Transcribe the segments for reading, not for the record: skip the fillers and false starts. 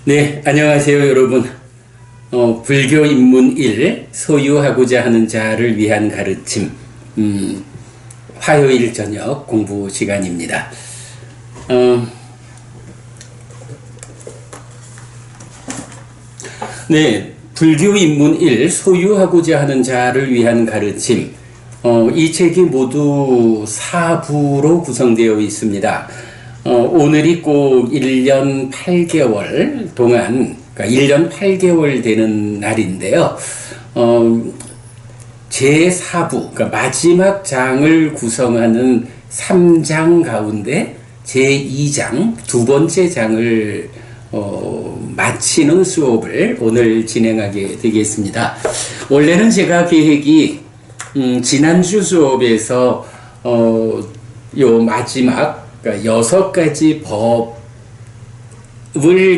네, 안녕하세요, 여러분. 불교 입문 1, 소유하고자 하는 자를 위한 가르침, 화요일 저녁 공부 시간입니다. 네, 불교 입문 1, 소유하고자 하는 자를 위한 가르침. 이 책이 모두 4부로 구성되어 있습니다. 오늘이 꼭 1년 8개월 동안, 그러니까 1년 8개월 되는 날인데요. 제4부, 그러니까 마지막 장을 구성하는 3장 가운데 제2장, 두 번째 장을 마치는 수업을 오늘 진행하게 되겠습니다. 원래는 제가 계획이 지난주 수업에서 요 마지막 그러니까 6가지 법을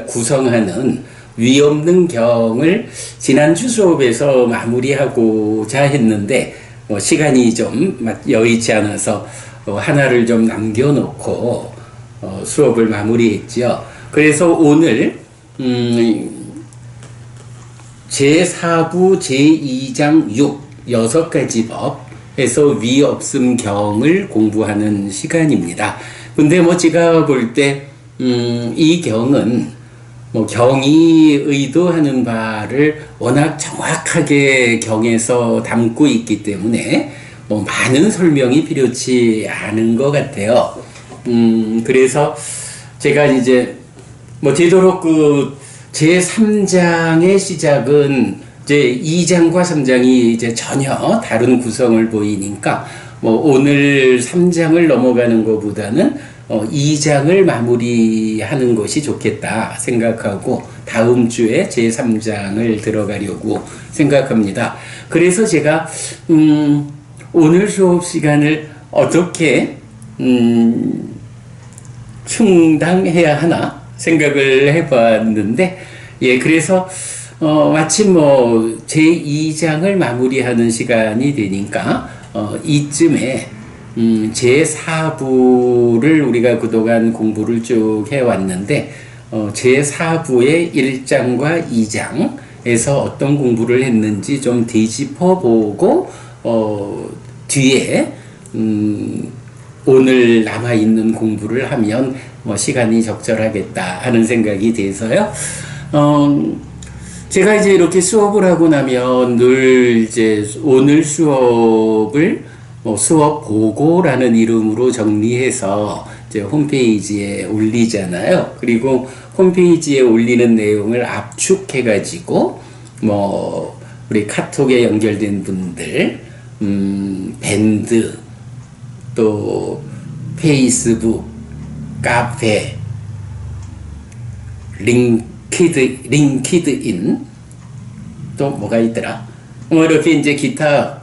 구성하는 위없는 경을 지난주 수업에서 마무리하고자 했는데 시간이 좀 여의치 않아서 하나를 좀 남겨놓고 수업을 마무리했죠. 그래서 오늘 제4부 제2장 6가지 법 해서 위 없음 경을 공부하는 시간입니다. 근데 제가 볼 때 이 경은 경이 의도하는 바를 워낙 정확하게 경에서 담고 있기 때문에 많은 설명이 필요치 않은 것 같아요. 그래서 제가 이제 되도록 제3장의 시작은 이제 2장과 3장이 이제 전혀 다른 구성을 보이니까 오늘 3장을 넘어가는 것보다는 2장을 마무리하는 것이 좋겠다 생각하고 다음 주에 제3장을 들어가려고 생각합니다. 그래서 제가 오늘 수업 시간을 어떻게 충당해야 하나 생각을 해봤는데, 그래서 마침 제2장을 마무리하는 시간이 되니까 이쯤에 제4부를 우리가 그동안 공부를 쭉 해왔는데 제4부의 1장과 2장에서 어떤 공부를 했는지 좀 뒤집어보고 뒤에 오늘 남아있는 공부를 하면 시간이 적절하겠다 하는 생각이 돼서요. 제가 이제 이렇게 수업을 하고 나면 늘 이제 오늘 수업을 수업 보고라는 이름으로 정리해서 이제 홈페이지에 올리잖아요. 그리고 홈페이지에 올리는 내용을 압축해가지고 우리 카톡에 연결된 분들, 밴드, 또 페이스북, 카페, 링키드인, 또 뭐가 있더라? 이렇게 이제 기타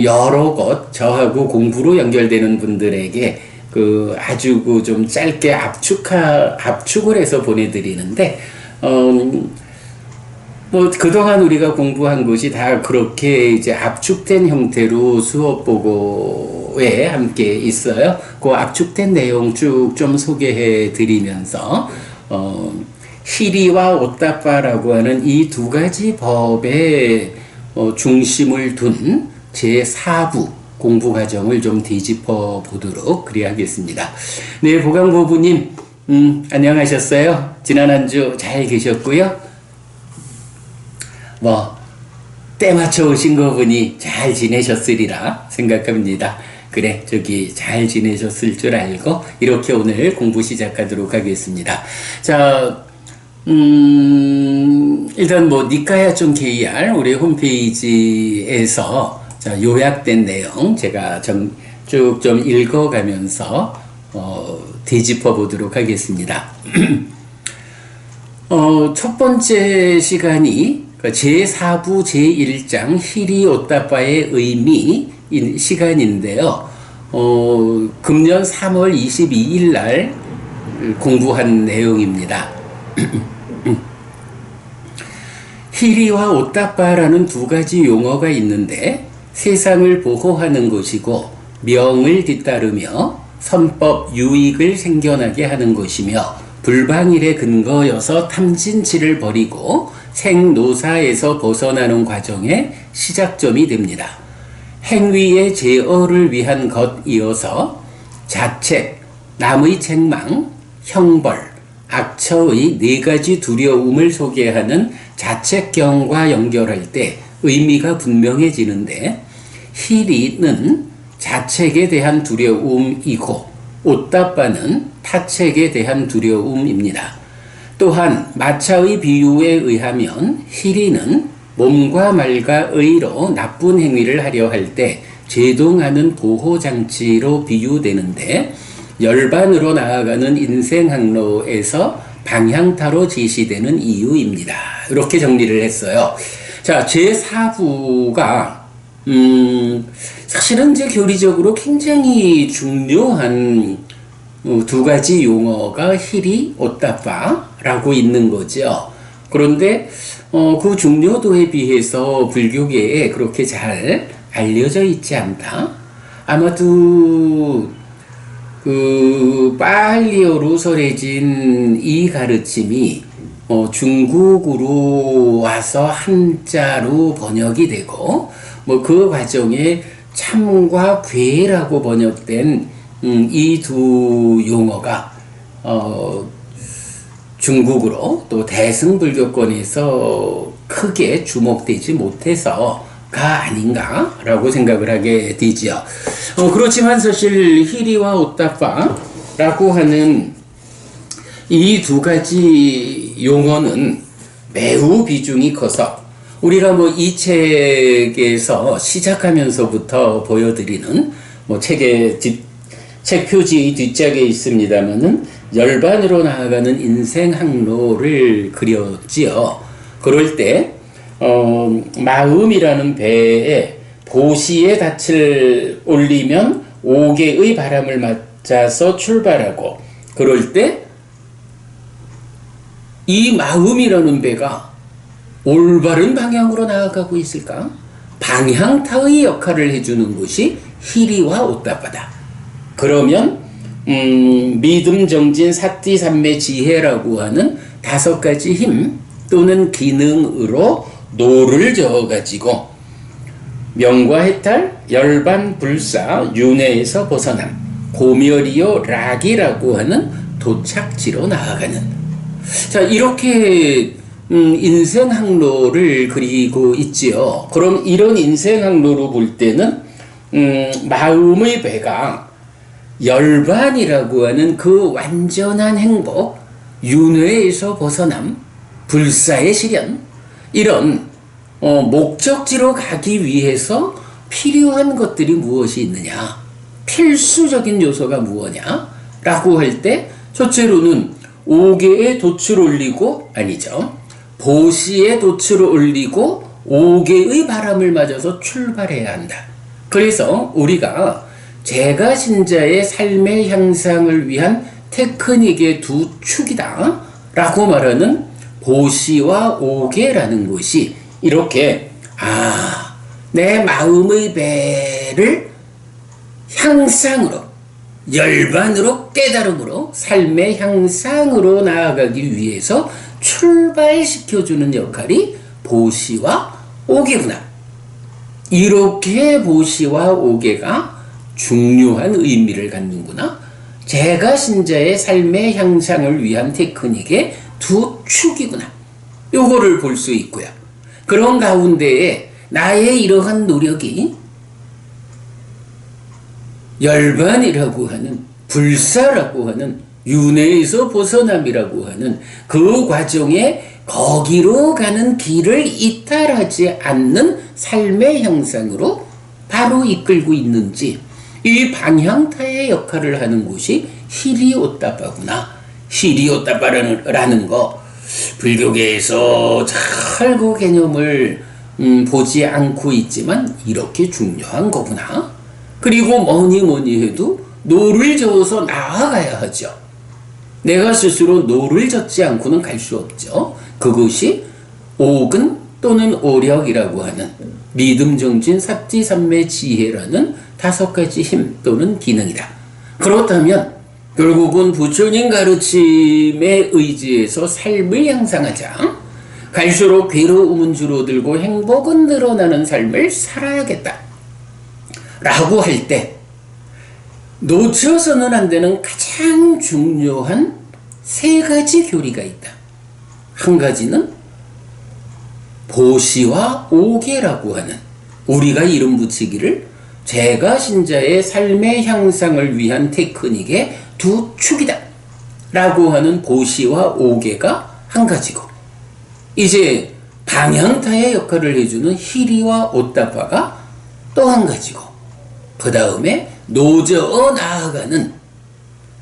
여러 곳 저하고 공부로 연결되는 분들에게 아주 좀 짧게 압축을 해서 보내드리는데 그동안 우리가 공부한 것이 다 그렇게 이제 압축된 형태로 수업 보고에 함께 있어요. 그 압축된 내용 쭉 좀 소개해 드리면서 히리와 오따빠라고 하는 이 두 가지 법에 중심을 둔 제4부 공부 과정을 좀 뒤집어 보도록 그리하겠습니다. 네, 보강보부님, 안녕하셨어요? 지난 한 주 잘 계셨고요. 때 맞춰 오신 거 보니 잘 지내셨으리라 생각합니다. 그래, 잘 지내셨을 줄 알고 이렇게 오늘 공부 시작하도록 하겠습니다. 자, 일단 니까야 좀 KR 우리 홈페이지에서 요약된 내용 제가 쭉 좀 읽어가면서 뒤집어 보도록 하겠습니다. 첫 번째 시간이 제4부 제1장 히리 오따빠의 의미 시간인데요. 금년 3월 22일 날 공부한 내용입니다. 히리와 오따빠라는 두 가지 용어가 있는데 세상을 보호하는 것이고 명을 뒤따르며 선법 유익을 생겨나게 하는 것이며 불방일의 근거여서 탐진치를 버리고 생노사에서 벗어나는 과정의 시작점이 됩니다. 행위의 제어를 위한 것이어서 자책, 남의 책망, 형벌, 악처의 네 가지 두려움을 소개하는 자책경과 연결할 때 의미가 분명해지는데, 희리는 자책에 대한 두려움이고 오따빠는 타책에 대한 두려움입니다. 또한 마차의 비유에 의하면 희리는 몸과 말과 의로 나쁜 행위를 하려 할 때 제동하는 보호장치로 비유되는데, 열반으로 나아가는 인생 항로에서 방향타로 제시되는 이유입니다. 이렇게 정리를 했어요. 자, 제4부가 사실은 이제 교리적으로 굉장히 중요한 두 가지 용어가 희리, 오따빠라고 있는 거죠. 그런데 그 중요도에 비해서 불교계에 그렇게 잘 알려져 있지 않다. 아마도 그 빨리어로 설해진 이 가르침이 중국으로 와서 한자로 번역이 되고, 그 과정에 참과 괴라고 번역된 이 두 용어가 중국으로 또 대승불교권에서 크게 주목되지 못해서가 아닌가라고 생각을 하게 되지요. 그렇지만 사실 희리와 오따빠라고 하는 이 두 가지 용어는 매우 비중이 커서 우리가 이 책에서 시작하면서부터 보여드리는 책 표지의 뒷짝에 있습니다만은 열반으로 나아가는 인생 항로를 그렸지요. 그럴 때 마음이라는 배에 보시의 닻을 올리면 5개의 바람을 맞아서 출발하고, 그럴 때 이 마음이라는 배가 올바른 방향으로 나아가고 있을까? 방향타의 역할을 해주는 것이 희리와 오따빠다. 그러면 믿음, 정진, 사띠, 삼매, 지혜라고 하는 5가지 힘 또는 기능으로 노를 저어가지고 명과 해탈, 열반, 불사, 윤회에서 벗어남, 고멸이요 락이라고 하는 도착지로 나아가는, 자, 이렇게 인생 항로를 그리고 있지요. 그럼 이런 인생 항로로 볼 때는 마음의 배가 열반이라고 하는 그 완전한 행복, 윤회에서 벗어남, 불사의 실현, 이런 목적지로 가기 위해서 필요한 것들이 무엇이 있느냐, 필수적인 요소가 무엇냐 라고 할 때, 첫째로는 5개의 돛을 올리고, 아니죠, 보시의 돛을 올리고 5개의 바람을 맞아서 출발해야 한다. 그래서 우리가 제가 신자의 삶의 향상을 위한 테크닉의 두 축이다 라고 말하는 보시와 5개라는 것이 이렇게 내 마음의 배를 향상으로, 열반으로, 깨달음으로 삶의 향상으로 나아가기 위해서 출발시켜주는 역할이 보시와 5개구나. 이렇게 보시와 5개가 중요한 의미를 갖는구나. 제가 신자의 삶의 향상을 위한 테크닉의 두 축이구나. 요거를 볼 수 있고요. 그런 가운데에 나의 이러한 노력이 열반이라고 하는, 불사라고 하는, 윤회에서 벗어남이라고 하는 그 과정에 거기로 가는 길을 이탈하지 않는 삶의 향상으로 바로 이끌고 있는지, 이 방향타의 역할을 하는 곳이 희리오따빠구나. 희리오따빠라는 거, 불교계에서 잘 그 개념을 보지 않고 있지만 이렇게 중요한 거구나. 그리고 뭐니 해도 노를 저어서 나아가야 하죠. 내가 스스로 노를 젓지 않고는 갈 수 없죠. 그것이 오근 또는 오력이라고 하는 믿음, 정진, 사띠, 삼매, 지혜라는 5가지 힘 또는 기능이다. 그렇다면 결국은 부처님 가르침에 의지해서 삶을 향상하자. 갈수록 괴로움은 줄어들고 행복은 늘어나는 삶을 살아야겠다. 라고 할 때 놓쳐서는 안 되는 가장 중요한 세 가지 교리가 있다. 한 가지는 보시와 오계라고 하는, 우리가 이름 붙이기를 제가 신자의 삶의 향상을 위한 테크닉의 두 축이다 라고 하는 보시와 오계가 한 가지고, 이제 방향타의 역할을 해주는 히리와 오따빠가 또 한 가지고, 그 다음에 노저어 나아가는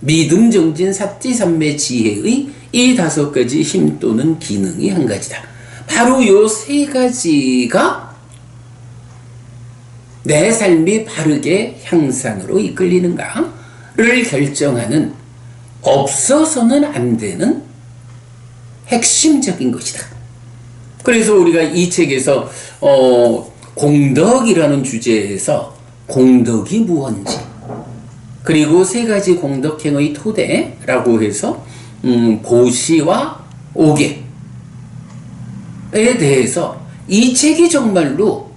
믿음, 정진, 사티, 삼매, 지혜의 이 다섯 가지 힘 또는 기능이 한 가지다. 바로 요 세 가지가 내 삶이 바르게 향상으로 이끌리는가를 결정하는, 없어서는 안 되는 핵심적인 것이다. 그래서 우리가 이 책에서 공덕이라는 주제에서 공덕이 무언지, 그리고 세 가지 공덕행의 토대라고 해서 보시와 오계에 대해서 이 책이 정말로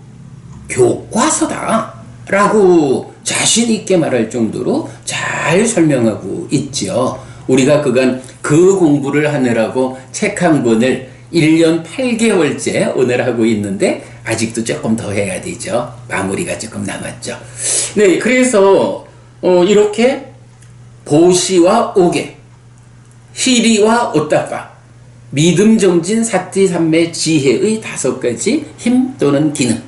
교과서다 라고 자신 있게 말할 정도로 잘 설명하고 있죠. 우리가 그간 그 공부를 하느라고 책 한 권을 1년 8개월째 오늘 하고 있는데 아직도 조금 더 해야 되죠. 마무리가 조금 남았죠. 네, 그래서 이렇게 보시와 오계, 히리와 오따빠, 믿음, 정진, 사티, 삼매, 지혜의 다섯 가지 힘 또는 기능,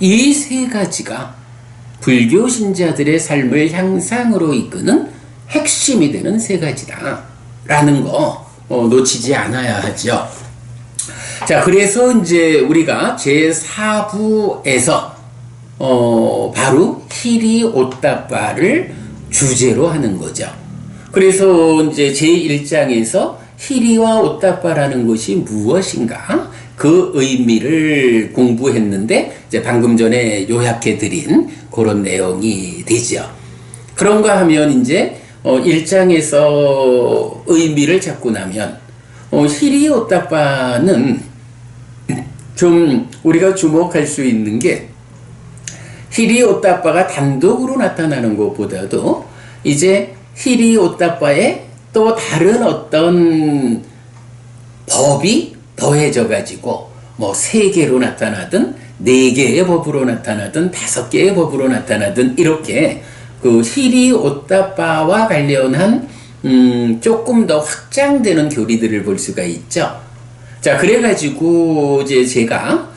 이 세 가지가 불교 신자들의 삶을 향상으로 이끄는 핵심이 되는 세 가지다 라는 거 놓치지 않아야 하죠. 자, 그래서 이제 우리가 제4부에서 바로 히리 오따빠를 주제로 하는 거죠. 그래서 이제 제1장에서 히리와 오따빠라는 것이 무엇인가, 그 의미를 공부했는데 이제 방금 전에 요약해 드린 그런 내용이 되죠. 그런가 하면 이제 1장에서 의미를 잡고 나면 히리 오따빠는 좀 우리가 주목할 수 있는 게, 히리 오따빠가 단독으로 나타나는 것보다도 이제 히리 오따빠의 또 다른 어떤 법이 더해져 가지고 뭐 3개로 나타나든 4개의 법으로 나타나든 5개의 법으로 나타나든 이렇게 그 히리 오따빠와 관련한 조금 더 확장되는 교리들을 볼 수가 있죠. 자, 그래가지고 이제 제가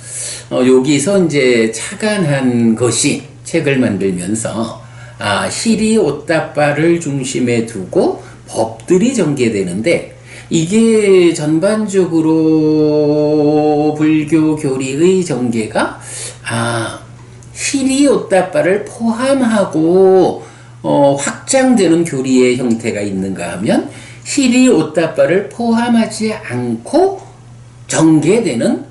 여기서 이제 착안한 것이, 책을 만들면서 히리 오따빠를 중심에 두고 법들이 전개되는데, 이게 전반적으로 불교 교리의 전개가 히리 오따빠를 포함하고 확장되는 교리의 형태가 있는가 하면, 히리 오따빠를 포함하지 않고 전개되는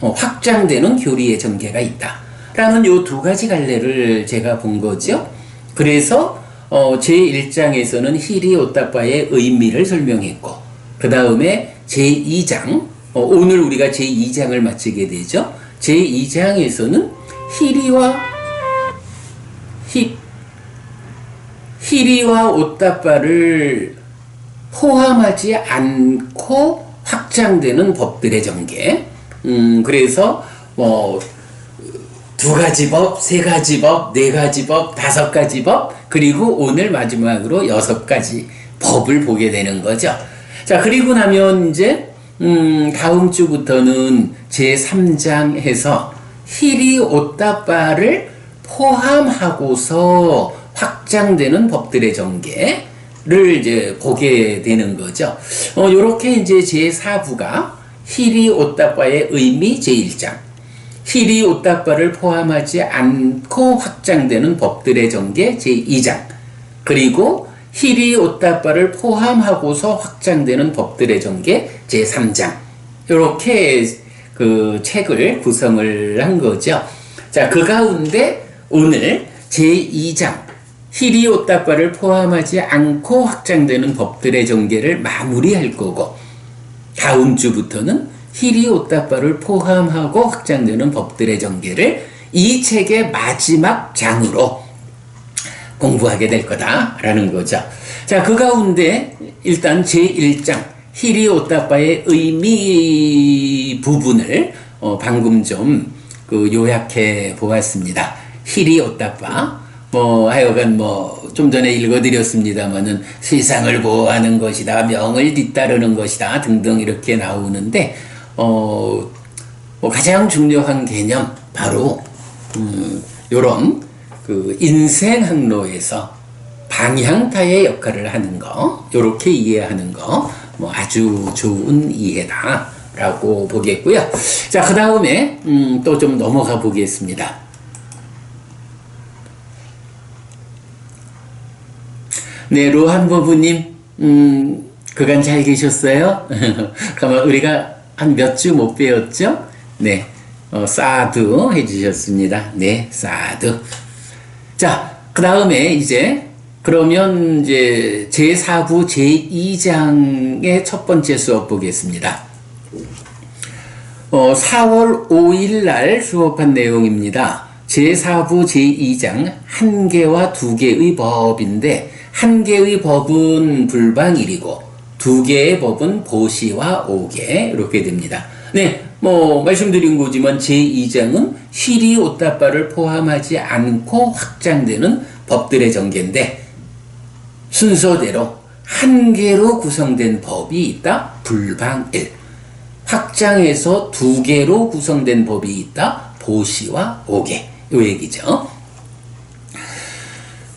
확장되는 교리의 전개가 있다 라는 요 두 가지 갈래를 제가 본 거죠. 그래서 제1장에서는 히리 오따빠의 의미를 설명했고, 그 다음에 제2장, 오늘 우리가 제2장을 마치게 되죠. 제2장에서는 히리와 오따빠를 포함하지 않고 확장되는 법들의 전개. 그래서 뭐 2가지 법, 3가지 법, 4가지 법, 5가지 법, 그리고 오늘 마지막으로 6가지 법을 보게 되는 거죠. 자, 그리고 나면 이제 다음 주부터는 제3장 해서 히리 오따빠를 포함하고서 확장되는 법들의 전개를 이제 보게 되는 거죠. 요렇게 이제 제4부가 히리 오따빠의 의미 제1장, 히리 오따빠를 포함하지 않고 확장되는 법들의 전개 제2장, 그리고 히리 오따빠를 포함하고서 확장되는 법들의 전개 제3장, 이렇게 그 책을 구성을 한 거죠. 자, 그 가운데 오늘 제2장 히리오따빠를 포함하지 않고 확장되는 법들의 전개를 마무리할 거고, 다음 주부터는 히리오따빠를 포함하고 확장되는 법들의 전개를 이 책의 마지막 장으로 공부하게 될 거다라는 거죠. 자, 그 가운데 일단 제1장 히리오따빠의 의미 부분을 방금 좀 요약해 보았습니다. 히리오따빠, 하여간 좀 전에 읽어드렸습니다만은 세상을 보호하는 것이다, 명을 뒤따르는 것이다 등등 이렇게 나오는데, 가장 중요한 개념, 바로, 요런, 인생 항로에서 방향타의 역할을 하는 거, 요렇게 이해하는 거, 아주 좋은 이해다라고 보겠고요. 자, 그 다음에, 또 좀 넘어가 보겠습니다. 네, 로한 부부님, 그간 잘 계셨어요? 그러면 우리가 한 몇 주 못 배웠죠? 네, 사두 해주셨습니다. 네, 사두. 자, 그 다음에 그러면 제4부 제2장의 첫 번째 수업 보겠습니다. 4월 5일 날 수업한 내용입니다. 제4부 제2장 한 개와 두 개의 법인데, 한 개의 법은 불방일이고 두 개의 법은 보시와 오개 이렇게 됩니다. 네, 말씀드린 거지만 제2장은 히리오따빠를 포함하지 않고 확장되는 법들의 전개인데, 순서대로 한 개로 구성된 법이 있다, 불방일. 확장해서 두 개로 구성된 법이 있다, 보시와 오개. 요 얘기죠.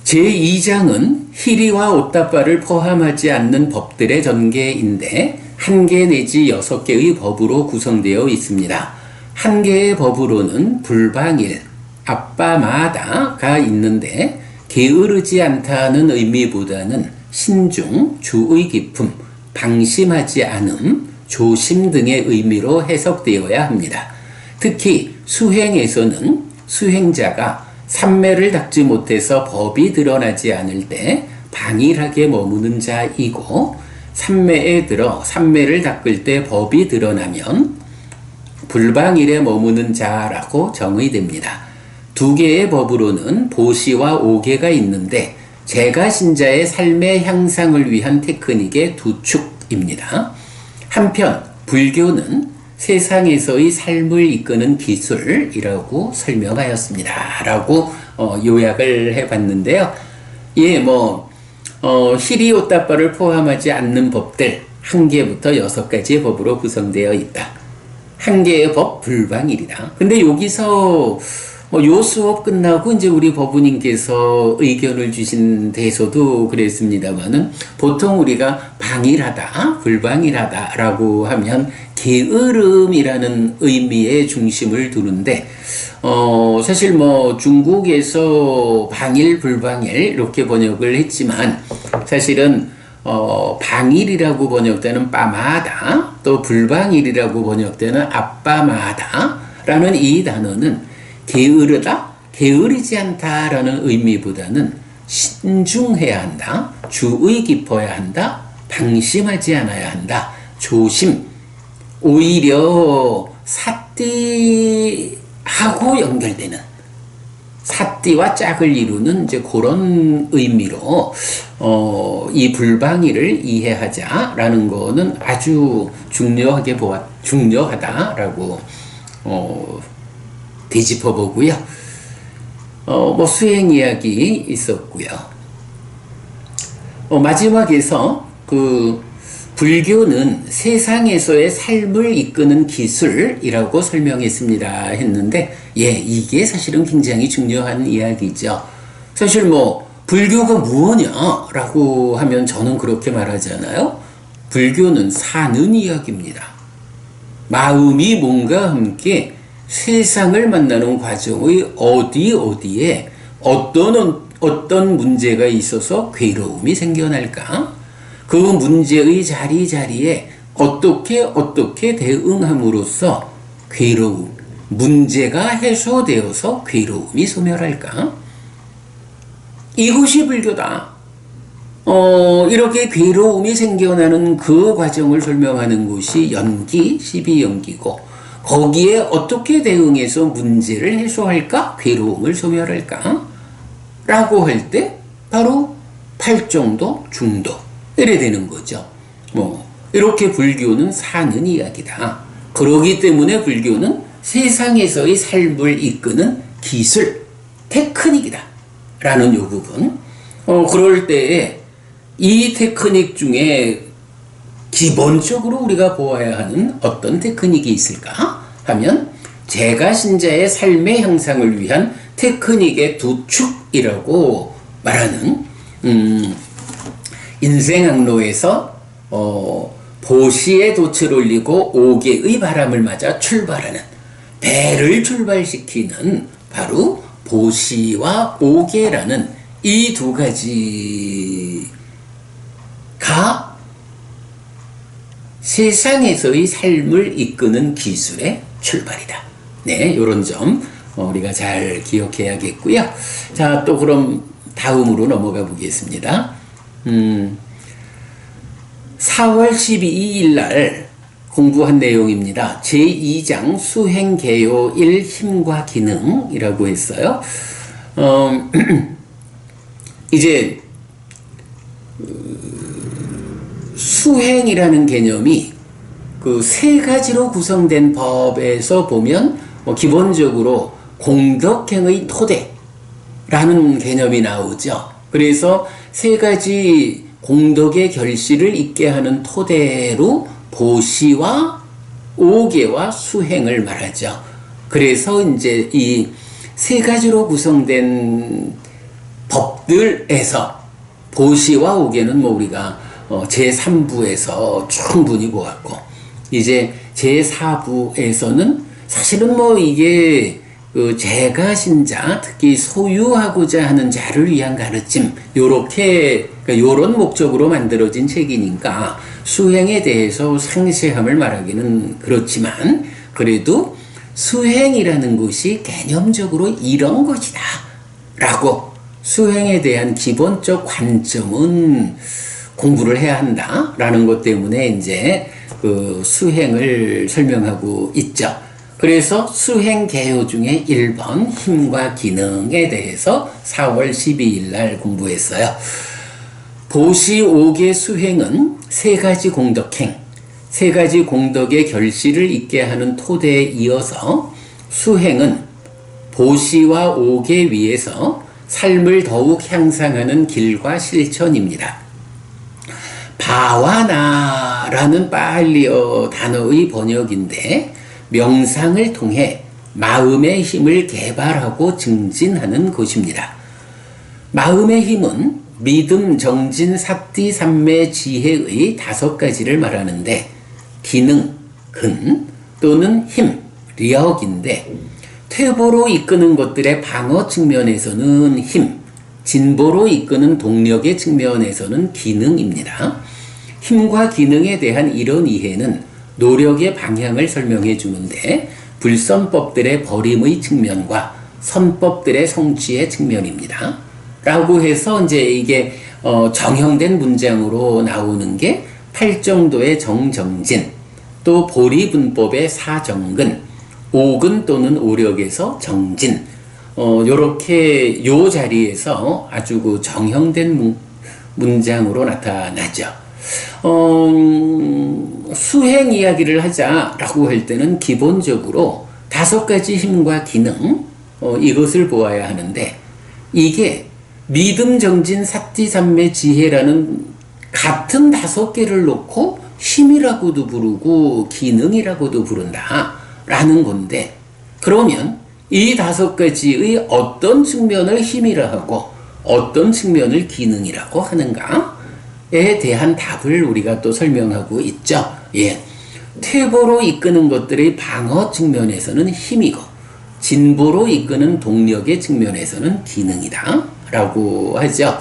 제2장은 히리와 오따빠를 포함하지 않는 법들의 전개인데, 한 개 내지 6개의 법으로 구성되어 있습니다. 한 개의 법으로는 불방일, 아빠마다가 있는데, 게으르지 않다는 의미보다는 신중, 주의 깊음, 방심하지 않음, 조심 등의 의미로 해석되어야 합니다. 특히 수행에서는 수행자가 삼매를 닦지 못해서 법이 드러나지 않을 때 방일하게 머무는 자이고, 삼매에 들어 삼매를 닦을 때 법이 드러나면 불방일에 머무는 자라고 정의됩니다. 두 개의 법으로는 보시와 오개가 있는데, 제가 신자의 삶의 향상을 위한 테크닉의 두 축입니다. 한편 불교는 세상에서의 삶을 이끄는 기술이라고 설명하였습니다. 라고 요약을 해봤는데요. 예, 히리오따빠를 포함하지 않는 법들 1개부터 6가지의 법으로 구성되어 있다. 한 개의 법 불방일이다. 근데 여기서 요 수업 끝나고 이제 우리 법우님께서 의견을 주신 데서도 그랬습니다만은, 보통 우리가 방일하다, 불방일하다라고 하면 게으름이라는 의미에 중심을 두는데, 사실 중국에서 방일, 불방일 이렇게 번역을 했지만, 사실은 방일이라고 번역되는 빠마다, 또 불방일이라고 번역되는 아빠마다라는 이 단어는 게으르다, 게으르지 않다라는 의미보다는 신중해야 한다, 주의 깊어야 한다, 방심하지 않아야 한다, 조심, 오히려 사띠하고 연결되는, 사띠와 짝을 이루는 이제 그런 의미로 이 불방일을 이해하자라는 거는 아주 중요하다라고 되짚어 보고요. 수행 이야기 있었고요. 마지막에서 불교는 세상에서의 삶을 이끄는 기술이라고 설명했습니다 했는데, 이게 사실은 굉장히 중요한 이야기죠. 사실 불교가 무엇이냐라고 하면 저는 그렇게 말하잖아요. 불교는 사는 이야기입니다. 마음이 몸과 함께 세상을 만나는 과정의 어디에 어떤 문제가 있어서 괴로움이 생겨날까? 그 문제의 자리에 어떻게 대응함으로써 문제가 해소되어서 괴로움이 소멸할까? 이것이 불교다. 이렇게 괴로움이 생겨나는 그 과정을 설명하는 것이 연기, 12연기고, 거기에 어떻게 대응해서 문제를 해소할까? 괴로움을 소멸할까? 라고 할 때, 바로 팔정도, 중도. 이래 되는 거죠. 이렇게 불교는 사는 이야기다. 그러기 때문에 불교는 세상에서의 삶을 이끄는 기술, 테크닉이다. 라는 요 부분. 그럴 때에 이 테크닉 중에 기본적으로 우리가 보아야 하는 어떤 테크닉이 있을까 하면 제가 신자의 삶의 향상을 위한 테크닉의 두 축이라고 말하는 인생항로에서 보시의 돛을 올리고 옥의 바람을 맞아 출발하는 배를 출발시키는 바로 보시와 옥계라는 이 두 가지가 세상에서의 삶을 이끄는 기술의 출발이다. 네, 이런 점 우리가 잘 기억해야겠고요. 자, 또 그럼 다음으로 넘어가 보겠습니다. 4월 12일 날 공부한 내용입니다. 제2장 수행개요 1 힘과 기능이라고 했어요. 이제 수행이라는 개념이 그 세 가지로 구성된 법에서 보면 기본적으로 공덕행의 토대라는 개념이 나오죠. 그래서 세 가지 공덕의 결실을 있게 하는 토대로 보시와 오계와 수행을 말하죠. 그래서 이제 이 세 가지로 구성된 법들에서 보시와 오계는 우리가 제3부에서 충분히 보았고, 이제 제4부에서는 사실은 이게 제가 신자, 특히 소유하고자 하는 자를 위한 가르침, 요런 목적으로 만들어진 책이니까 수행에 대해서 상세함을 말하기는 그렇지만, 그래도 수행이라는 것이 개념적으로 이런 것이다 라고 수행에 대한 기본적 관점은 공부를 해야 한다 라는 것 때문에 이제 그 수행을 설명하고 있죠. 그래서 수행 개요 중에 1번 힘과 기능에 대해서 4월 12일 날 공부했어요. 보시 5개 수행은 세 가지 공덕행, 세 가지 공덕의 결실을 있게 하는 토대에 이어서 수행은 보시와 5개 위에서 삶을 더욱 향상하는 길과 실천입니다. 바와나라는 파할리어 단어의 번역인데 명상을 통해 마음의 힘을 개발하고 증진하는 것입니다. 마음의 힘은 믿음, 정진, 사띠, 삼매, 지혜의 5가지를 말하는데 기능, 근 또는 힘, 리역인데 퇴보로 이끄는 것들의 방어 측면에서는 힘, 진보로 이끄는 동력의 측면에서는 기능입니다. 힘과 기능에 대한 이런 이해는 노력의 방향을 설명해 주는데 불선법들의 버림의 측면과 선법들의 성취의 측면입니다. 라고 해서 이제 이게 정형된 문장으로 나오는 게 팔정도의 정정진, 또 보리분법의 사정근, 오근 또는 오력에서 정진, 요렇게 요 자리에서 아주 그 정형된 문장으로 나타나죠. 수행 이야기를 하자라고 할 때는 기본적으로 5가지 힘과 기능, 이것을 보아야 하는데, 이게 믿음, 정진, 사띠, 삼매, 지혜라는 같은 5개를 놓고 힘이라고도 부르고 기능이라고도 부른다 라는 건데, 그러면 이 5가지의 어떤 측면을 힘이라 하고 어떤 측면을 기능이라고 하는가에 대한 답을 우리가 또 설명하고 있죠. 예. 퇴보로 이끄는 것들의 방어 측면에서는 힘이고 진보로 이끄는 동력의 측면에서는 기능이다 라고 하죠.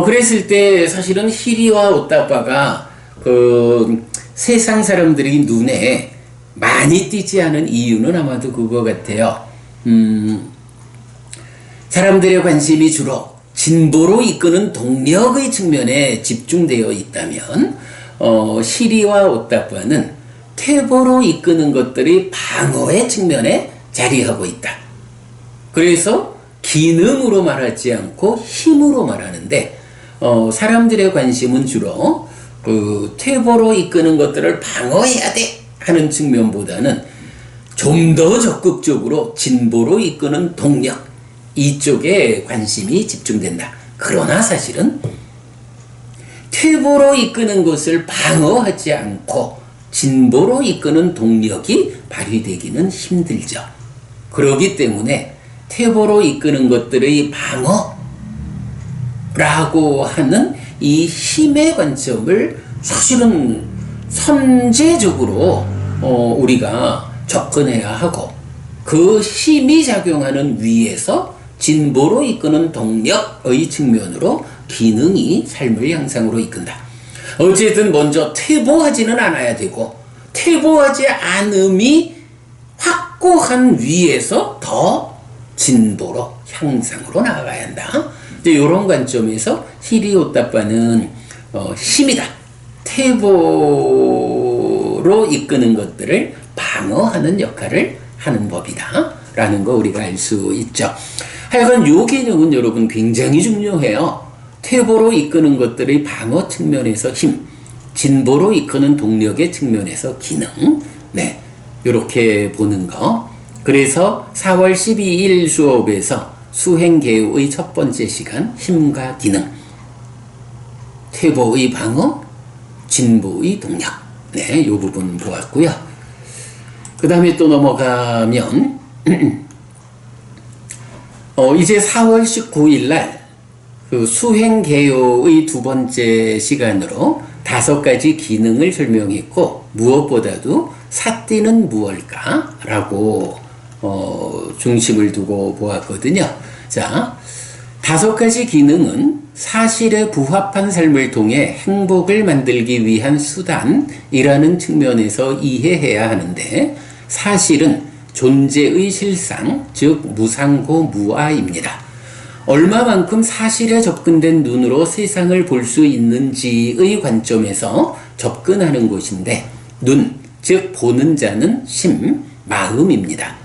그랬을 때 사실은 히리와 오따빠가 그 세상 사람들이 눈에 많이 띄지 않은 이유는 아마도 그거 같아요. 사람들의 관심이 주로 진보로 이끄는 동력의 측면에 집중되어 있다면 시리와 오따빠는 퇴보로 이끄는 것들이 방어의 측면에 자리하고 있다. 그래서 기능으로 말하지 않고 힘으로 말하는데 사람들의 관심은 주로 그 퇴보로 이끄는 것들을 방어해야 돼 하는 측면보다는 좀 더 적극적으로 진보로 이끄는 동력 이쪽에 관심이 집중된다. 그러나 사실은 퇴보로 이끄는 것을 방어하지 않고 진보로 이끄는 동력이 발휘되기는 힘들죠. 그렇기 때문에 퇴보로 이끄는 것들의 방어라고 하는 이 힘의 관점을 사실은 선제적으로 우리가 접근해야 하고 그 힘이 작용하는 위에서 진보로 이끄는 동력의 측면으로 기능이 삶의 향상으로 이끈다. 어쨌든 먼저 퇴보하지는 않아야 되고 퇴보하지 않음이 확고한 위에서 더 진보로 향상으로 나아가야 한다. 이런 관점에서 히리오따빠는 힘이다. 퇴보로 이끄는 것들을 방어하는 역할을 하는 법이다. 라는 거 우리가 알 수 있죠. 하여간 이 개념은 여러분 굉장히 중요해요. 퇴보로 이끄는 것들의 방어 측면에서 힘, 진보로 이끄는 동력의 측면에서 기능. 네, 이렇게 보는 거. 그래서 4월 12일 수업에서 수행개요의 첫 번째 시간 힘과 기능, 퇴보의 방어, 진보의 동력. 네, 이 부분 보았고요. 그 다음에 또 넘어가면 이제 4월 19일 날 그 수행개요의 두 번째 시간으로 5가지 기능을 설명했고 무엇보다도 삿띠는 무엇일까? 라고 중심을 두고 보았거든요. 자, 5가지 기능은 사실에 부합한 삶을 통해 행복을 만들기 위한 수단이라는 측면에서 이해해야 하는데 사실은 존재의 실상, 즉 무상고 무아입니다. 얼마만큼 사실에 접근된 눈으로 세상을 볼 수 있는지의 관점에서 접근하는 것인데 눈, 즉 보는 자는 심, 마음입니다.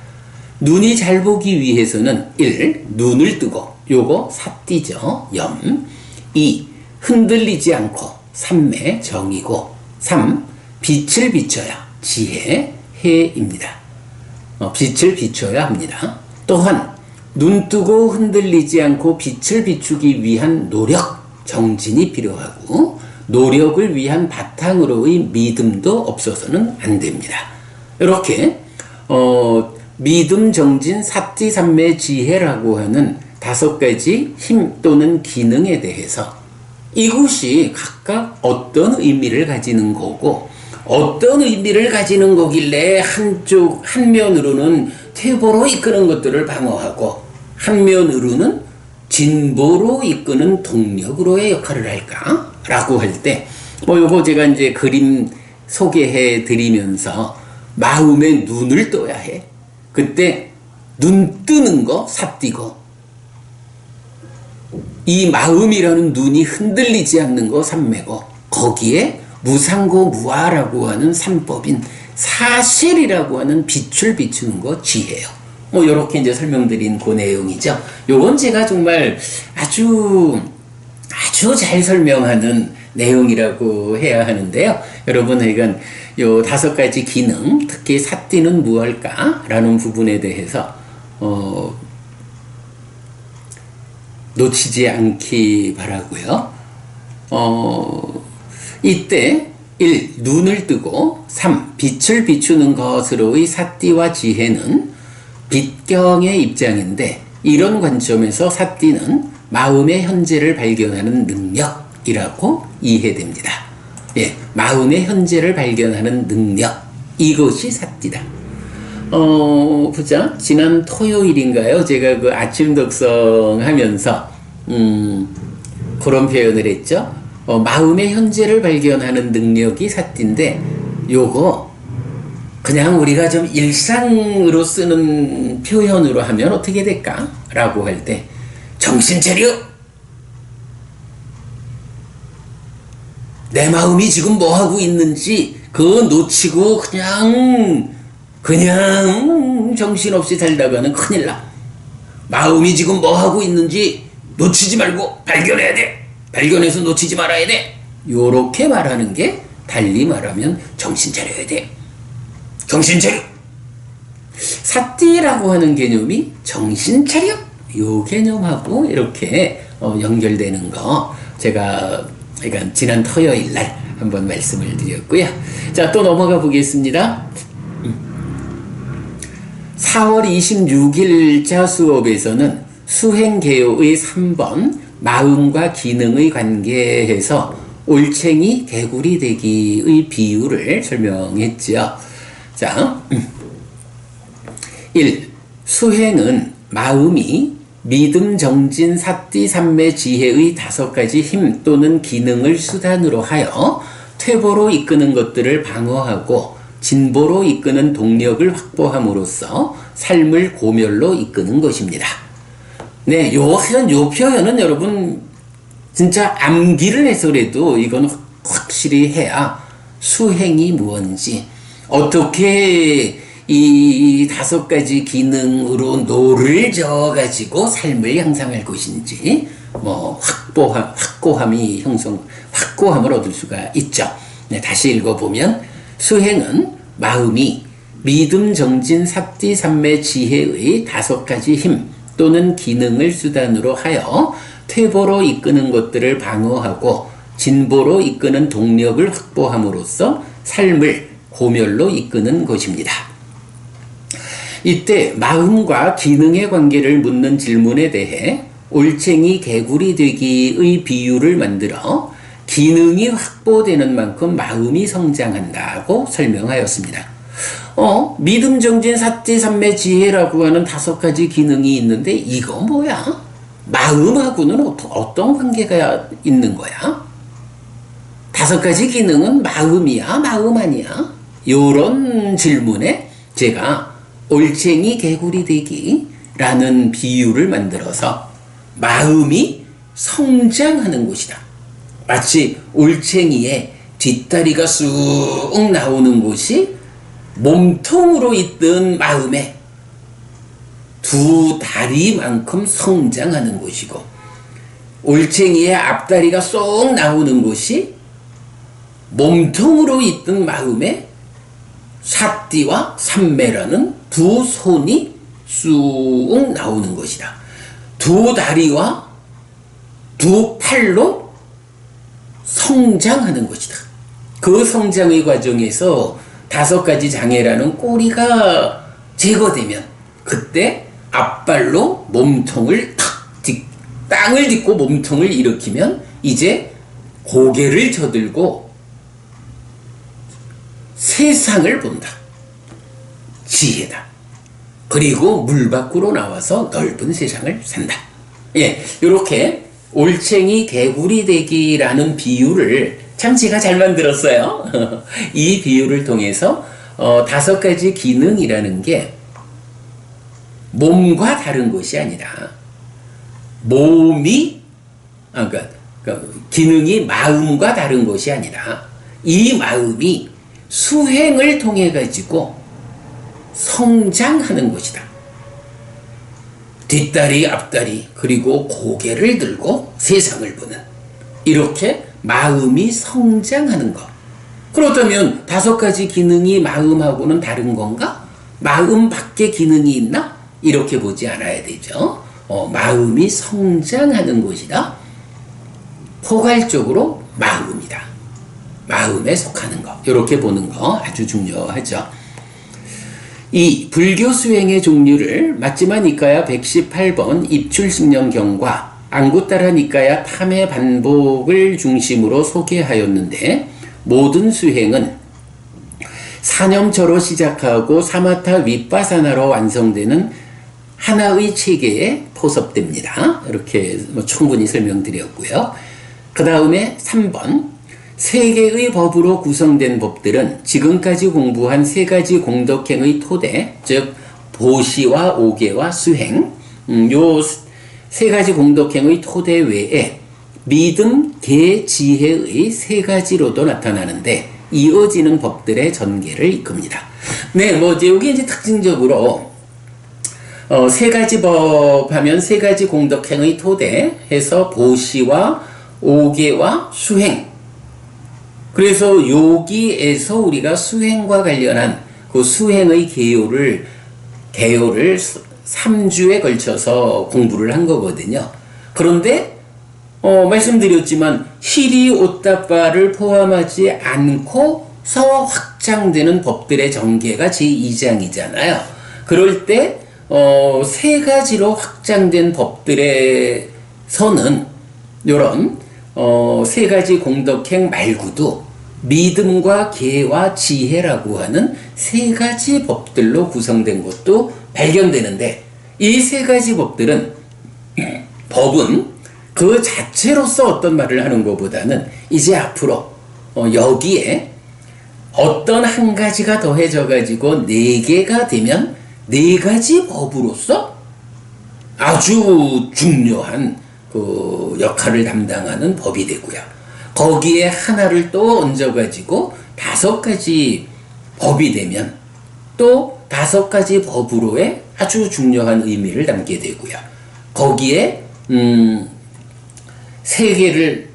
눈이 잘 보기 위해서는 1. 눈을 뜨고 요거 삿띠죠. 염. 2. 흔들리지 않고 삼매 정이고 3. 빛을 비춰야 지혜 해입니다. 빛을 비춰야 합니다. 또한 눈 뜨고 흔들리지 않고 빛을 비추기 위한 노력, 정진이 필요하고 노력을 위한 바탕으로의 믿음도 없어서는 안 됩니다. 이렇게 믿음, 정진, 삿띠, 삼매, 지혜라고 하는 5가지 힘 또는 기능에 대해서 이것이 각각 어떤 의미를 가지는 거고 어떤 의미를 가지는 거길래 한 면으로는 퇴보로 이끄는 것들을 방어하고 한면으로는 진보로 이끄는 동력으로의 역할을 할까? 라고 할 때, 요거 제가 이제 그림 소개해 드리면서 마음에 눈을 떠야 해. 그때 눈 뜨는 거 삿띠고, 이 마음이라는 눈이 흔들리지 않는 거 삼매고, 거기에 무상고 무아라고 하는 삼법인 사실이라고 하는 빛을 비추는 거 지혜요. 요렇게 이제 설명드린 그 내용이죠. 요건 제가 정말 아주 잘 설명하는 내용이라고 해야 하는데요. 여러분, 하여간 요 5가지 기능, 특히 삿띠는 무엇일까? 라는 부분에 대해서, 놓치지 않기 바라고요. 이때 1. 눈을 뜨고 3. 빛을 비추는 것으로의 삿띠와 지혜는 빛경의 입장인데 이런 관점에서 삿띠는 마음의 현재를 발견하는 능력이라고 이해됩니다. 예, 마음의 현재를 발견하는 능력, 이것이 삿띠다. 보자. 지난 토요일인가요? 제가 그 아침 독성 하면서 그런 표현을 했죠. 마음의 현재를 발견하는 능력이 삿띠인데 요거 그냥 우리가 좀 일상으로 쓰는 표현으로 하면 어떻게 될까? 라고 할 때 정신 차려! 내 마음이 지금 뭐 하고 있는지 그거 놓치고 그냥 정신없이 살다가는 큰일 나. 마음이 지금 뭐 하고 있는지 놓치지 말고 발견해야 돼. 발견해서 놓치지 말아야 돼. 요렇게 말하는 게 달리 말하면 정신 차려야 돼. 정신 차려. 사띠라고 하는 개념이 정신 차려. 요 개념하고 이렇게 연결되는 거 제가 그러니까 지난 토요일 날 한번 말씀을 드렸고요. 자, 또 넘어가 보겠습니다. 4월 26일자 수업에서는 수행개요의 3번 마음과 기능의 관계에서 올챙이 개구리 되기의 비유를 설명했죠. 자, 1. 수행은 마음이 믿음, 정진, 사띠, 삼매, 지혜의 5가지 힘 또는 기능을 수단으로 하여 퇴보로 이끄는 것들을 방어하고 진보로 이끄는 동력을 확보함으로써 삶을 고멸로 이끄는 것입니다. 네, 요 표현은 여러분 진짜 암기를 해서라도 이건 확실히 해야 수행이 무언지, 어떻게 이 5가지 기능으로 노를 저어가지고 삶을 향상할 것인지, 확고함을 얻을 수가 있죠. 네, 다시 읽어보면, 수행은 마음이 믿음, 정진, 사띠, 삼매, 지혜의 5가지 힘 또는 기능을 수단으로 하여 퇴보로 이끄는 것들을 방어하고 진보로 이끄는 동력을 확보함으로써 삶을 고멸로 이끄는 것입니다. 이때 마음과 기능의 관계를 묻는 질문에 대해 올챙이 개구리 되기의 비유를 만들어 기능이 확보되는 만큼 마음이 성장한다고 설명하였습니다. 믿음, 정진, 사띠, 삼매, 지혜라고 하는 5가지 기능이 있는데 이거 뭐야? 마음하고는 어떤 관계가 있는 거야? 5가지 기능은 마음이야? 마음 아니야? 요런 질문에 제가 올챙이 개구리 되기라는 비유를 만들어서 마음이 성장하는 곳이다. 마치 올챙이의 뒷다리가 쑥 나오는 곳이 몸통으로 있던 마음의 2 다리만큼 성장하는 곳이고, 올챙이의 앞다리가 쏙 나오는 곳이 몸통으로 있던 마음의 사띠와 삼매라는 2 손이 쑥 나오는 것이다. 2 다리와 2 팔로 성장하는 것이다. 그 성장의 과정에서 5가지 장애라는 꼬리가 제거되면 그때 앞발로 몸통을 땅을 딛고 몸통을 일으키면 이제 고개를 저들고 세상을 본다. 지혜다. 그리고 물 밖으로 나와서 넓은 세상을 산다. 예, 이렇게 올챙이 개구리 되기라는 비유를 참 제가 잘 만들었어요. 이 비유를 통해서 5가지 기능이라는 게 몸과 다른 것이 아니라 그러니까 기능이 마음과 다른 것이 아니라 이 마음이 수행을 통해 가지고 성장하는 것이다. 뒷다리, 앞다리, 그리고 고개를 들고 세상을 보는, 이렇게 마음이 성장하는 것. 그렇다면 5가지 기능이 마음하고는 다른 건가? 마음 밖에 기능이 있나? 이렇게 보지 않아야 되죠. 마음이 성장하는 곳이다. 포괄적으로 마음이다. 마음에 속하는 것. 이렇게 보는 거 아주 중요하죠. 이 불교 수행의 종류를 마찌마 니까야 118번 입출식령경과 앙구따라 니까야 탐의 반복을 중심으로 소개하였는데, 모든 수행은 사념처로 시작하고 사마타 윗바사나로 완성되는 하나의 체계에 포섭됩니다. 이렇게 충분히 설명드렸고요. 그 다음에 3번, 세계의 법으로 구성된 법들은 지금까지 공부한 3가지 공덕행의 토대, 즉 보시와 오계와 수행, 요 3가지 공덕행의 토대 외에 믿음, 계, 지혜의 세 가지로도 나타나는데 이어지는 법들의 전개를 이끕니다. 네, 뭐 이제 여기 이제 특징적으로 세 가지 법 하면 세 가지 공덕행의 토대 해서 보시와 오계와 수행. 그래서 여기에서 우리가 수행과 관련한 그 수행의 개요를 3주에 걸쳐서 공부를 한 거거든요. 그런데 말씀드렸지만 시리 오따빠를 포함하지 않고서 확장되는 법들의 전개가 제2장이잖아요. 그럴 때 세 가지로 확장된 법들에서는 요런 세 가지 공덕행 말고도 믿음과 계와 지혜라고 하는 세 가지 법들로 구성된 것도 발견되는데 이 세 가지 법은 그 자체로서 어떤 말을 하는 것보다는 이제 앞으로 여기에 어떤 한 가지가 더해져 가지고 네 개가 되면 네 가지 법으로서 아주 중요한 그 역할을 담당하는 법이 되고요. 거기에 하나를 또 얹어가지고 5가지 법이 되면 또 5가지 법으로의 아주 중요한 의미를 담게 되고요. 거기에 3개를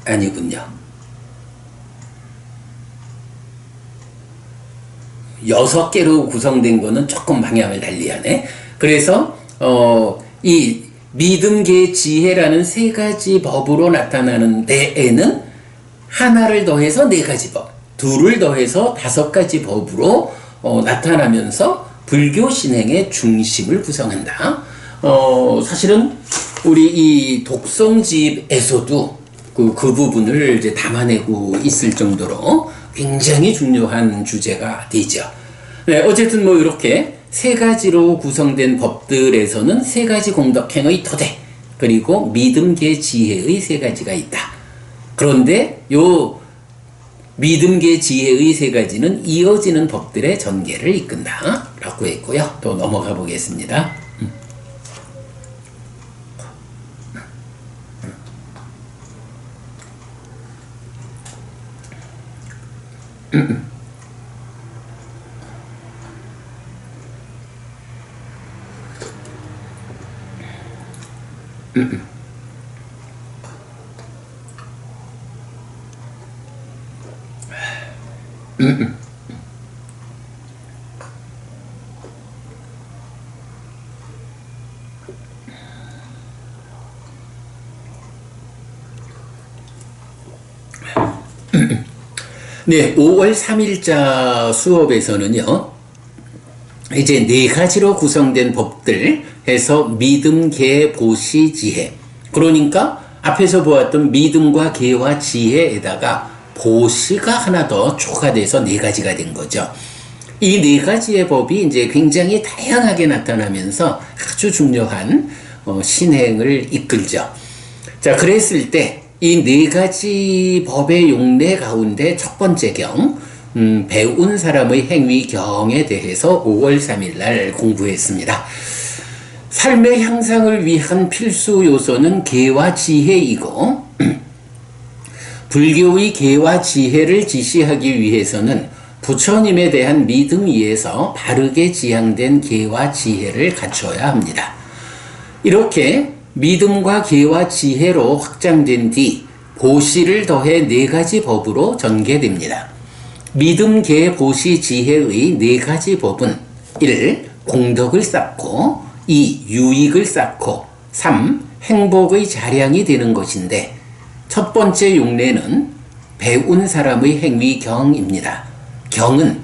아니군요. 6개로 구성된 거는 조금 방향을 달리하네. 그래서 이 믿음, 계, 지혜라는 3가지 법으로 나타나는 데에는 하나를 더해서 4가지 법, 둘을 더해서 5가지 법으로 나타나면서 불교 신행의 중심을 구성한다. 사실은 우리 이 독성집에서도 그 부분을 이제 담아내고 있을 정도로 굉장히 중요한 주제가 되죠. 네, 어쨌든 뭐 이렇게 3가지로 구성된 법들에서는 3가지 공덕행의 토대, 그리고 믿음, 계, 지혜의 3가지가 있다. 그런데 요 믿음, 계, 지혜의 3가지는 이어지는 법들의 전개를 이끈다 라고 했고요. 또 넘어가 보겠습니다. 네, 5월 3일자 수업에서는요, 이제 4가지로 구성된 법들 해서 믿음, 계, 보시, 지혜. 그러니까 앞에서 보았던 믿음과 계와 지혜에다가 보시가 하나 더 추가돼서 4가지가 된 거죠. 이 4가지의 법이 이제 굉장히 다양하게 나타나면서 아주 중요한 신행을 이끌죠. 자, 그랬을 때 이 4가지 법의 용례 가운데 첫 번째 경, 배운 사람의 행위 경에 대해서 5월 3일 날 공부했습니다. 삶의 향상을 위한 필수 요소는 계와 지혜이고 불교의 계와 지혜를 지시하기 위해서는 부처님에 대한 믿음 위에서 바르게 지향된 계와 지혜를 갖춰야 합니다. 이렇게 믿음과 계와 지혜로 확장된 뒤 보시를 더해 4가지 법으로 전개됩니다. 믿음, 계, 보시, 지혜의 4가지 법은 1. 공덕을 쌓고 2. 유익을 쌓고 3. 행복의 자량이 되는 것인데 첫 번째 용례는 배운 사람의 행위 경입니다. 경은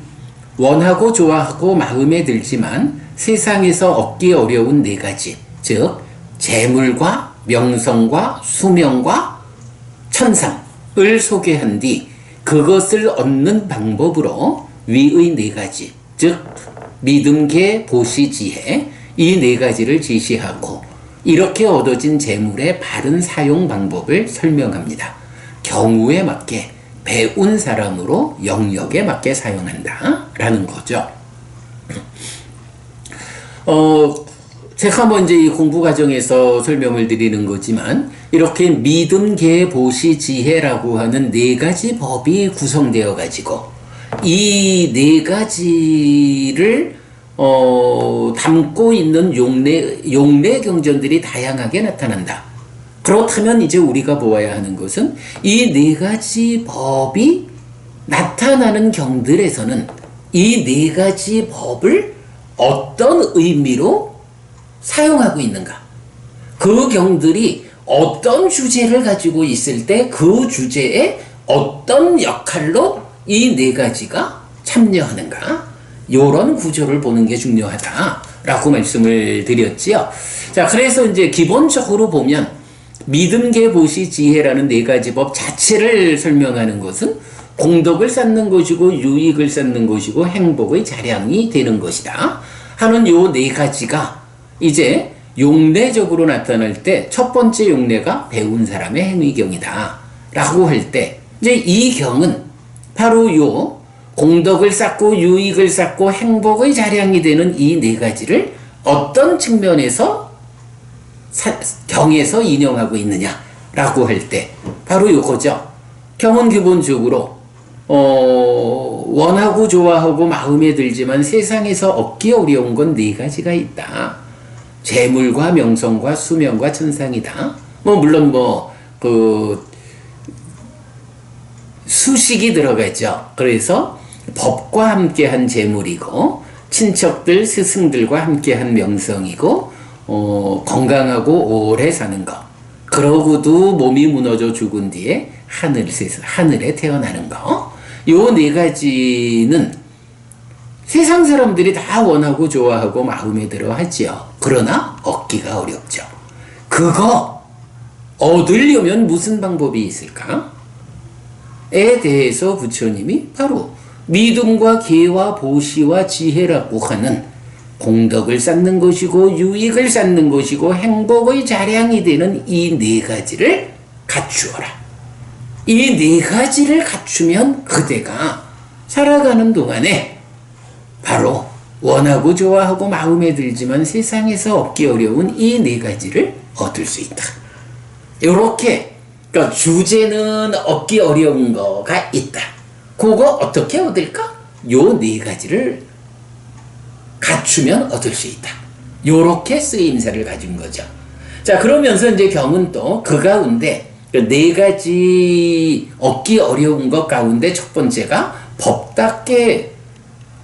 원하고 좋아하고 마음에 들지만 세상에서 얻기 어려운 4가지, 즉 재물과 명성과 수명과 천상을 소개한 뒤 그것을 얻는 방법으로 위의 4가지, 즉 믿음, 계, 보시, 지혜 이 4가지를 지시하고 이렇게 얻어진 재물의 바른 사용 방법을 설명합니다. 경우에 맞게 배운 사람으로 영역에 맞게 사용한다 라는 거죠. 제가 먼저 이 공부 과정에서 설명을 드리는 거지만 이렇게 믿음, 계, 보시, 지혜라고 하는 네 가지 법이 구성되어 가지고 이 네 가지를 담고 있는 용례 경전들이 다양하게 나타난다. 그렇다면 이제 우리가 보아야 하는 것은 이 네 가지 법이 나타나는 경들에서는 이 네 가지 법을 어떤 의미로 사용하고 있는가? 그 경들이 어떤 주제를 가지고 있을 때 그 주제에 어떤 역할로 이 네 가지가 참여하는가? 요런 구조를 보는 게 중요하다라고 말씀을 드렸지요. 자, 그래서 이제 기본적으로 보면 믿음, 계, 보시, 지혜라는 네 가지 법 자체를 설명하는 것은 공덕을 쌓는 것이고 유익을 쌓는 것이고 행복의 자량이 되는 것이다 하는 요 네 가지가 이제 용례적으로 나타날 때 첫 번째 용례가 배운 사람의 행위경이다 라고 할 때 이제 이 경은 바로 요 공덕을 쌓고 유익을 쌓고 행복의 자량이 되는 이 네 가지를 어떤 측면에서 경에서 인용하고 있느냐라고 할 때 바로 요거죠. 경은 기본적으로 원하고 좋아하고 마음에 들지만 세상에서 얻기 어려운 건 네 가지가 있다. 재물과 명성과 수명과 천상이다. 물론 수식이 들어가죠. 그래서 법과 함께한 재물이고 친척들 스승들과 함께한 명성이고 건강하고 오래 사는 거. 그러고도 몸이 무너져 죽은 뒤에 하늘에 태어나는 거. 요 네 가지는 세상 사람들이 다 원하고 좋아하고 마음에 들어 하지요. 그러나 얻기가 어렵죠. 그거 얻으려면 무슨 방법이 있을까? 에 대해서 부처님이 바로 믿음과 계와 보시와 지혜라고 하는 공덕을 쌓는 것이고 유익을 쌓는 것이고 행복의 자량이 되는 이 네 가지를 갖추어라. 이 네 가지를 갖추면 그대가 살아가는 동안에 바로 원하고 좋아하고 마음에 들지만 세상에서 얻기 어려운 이 네 가지를 얻을 수 있다. 요렇게 그러니까 주제는 얻기 어려운 거가 있다. 그거 어떻게 얻을까? 요 네 가지를 갖추면 얻을 수 있다. 요렇게 쓰임새를 가진 거죠. 자, 그러면서 이제 경은 또 그 가운데 네 가지 얻기 어려운 것 가운데 첫 번째가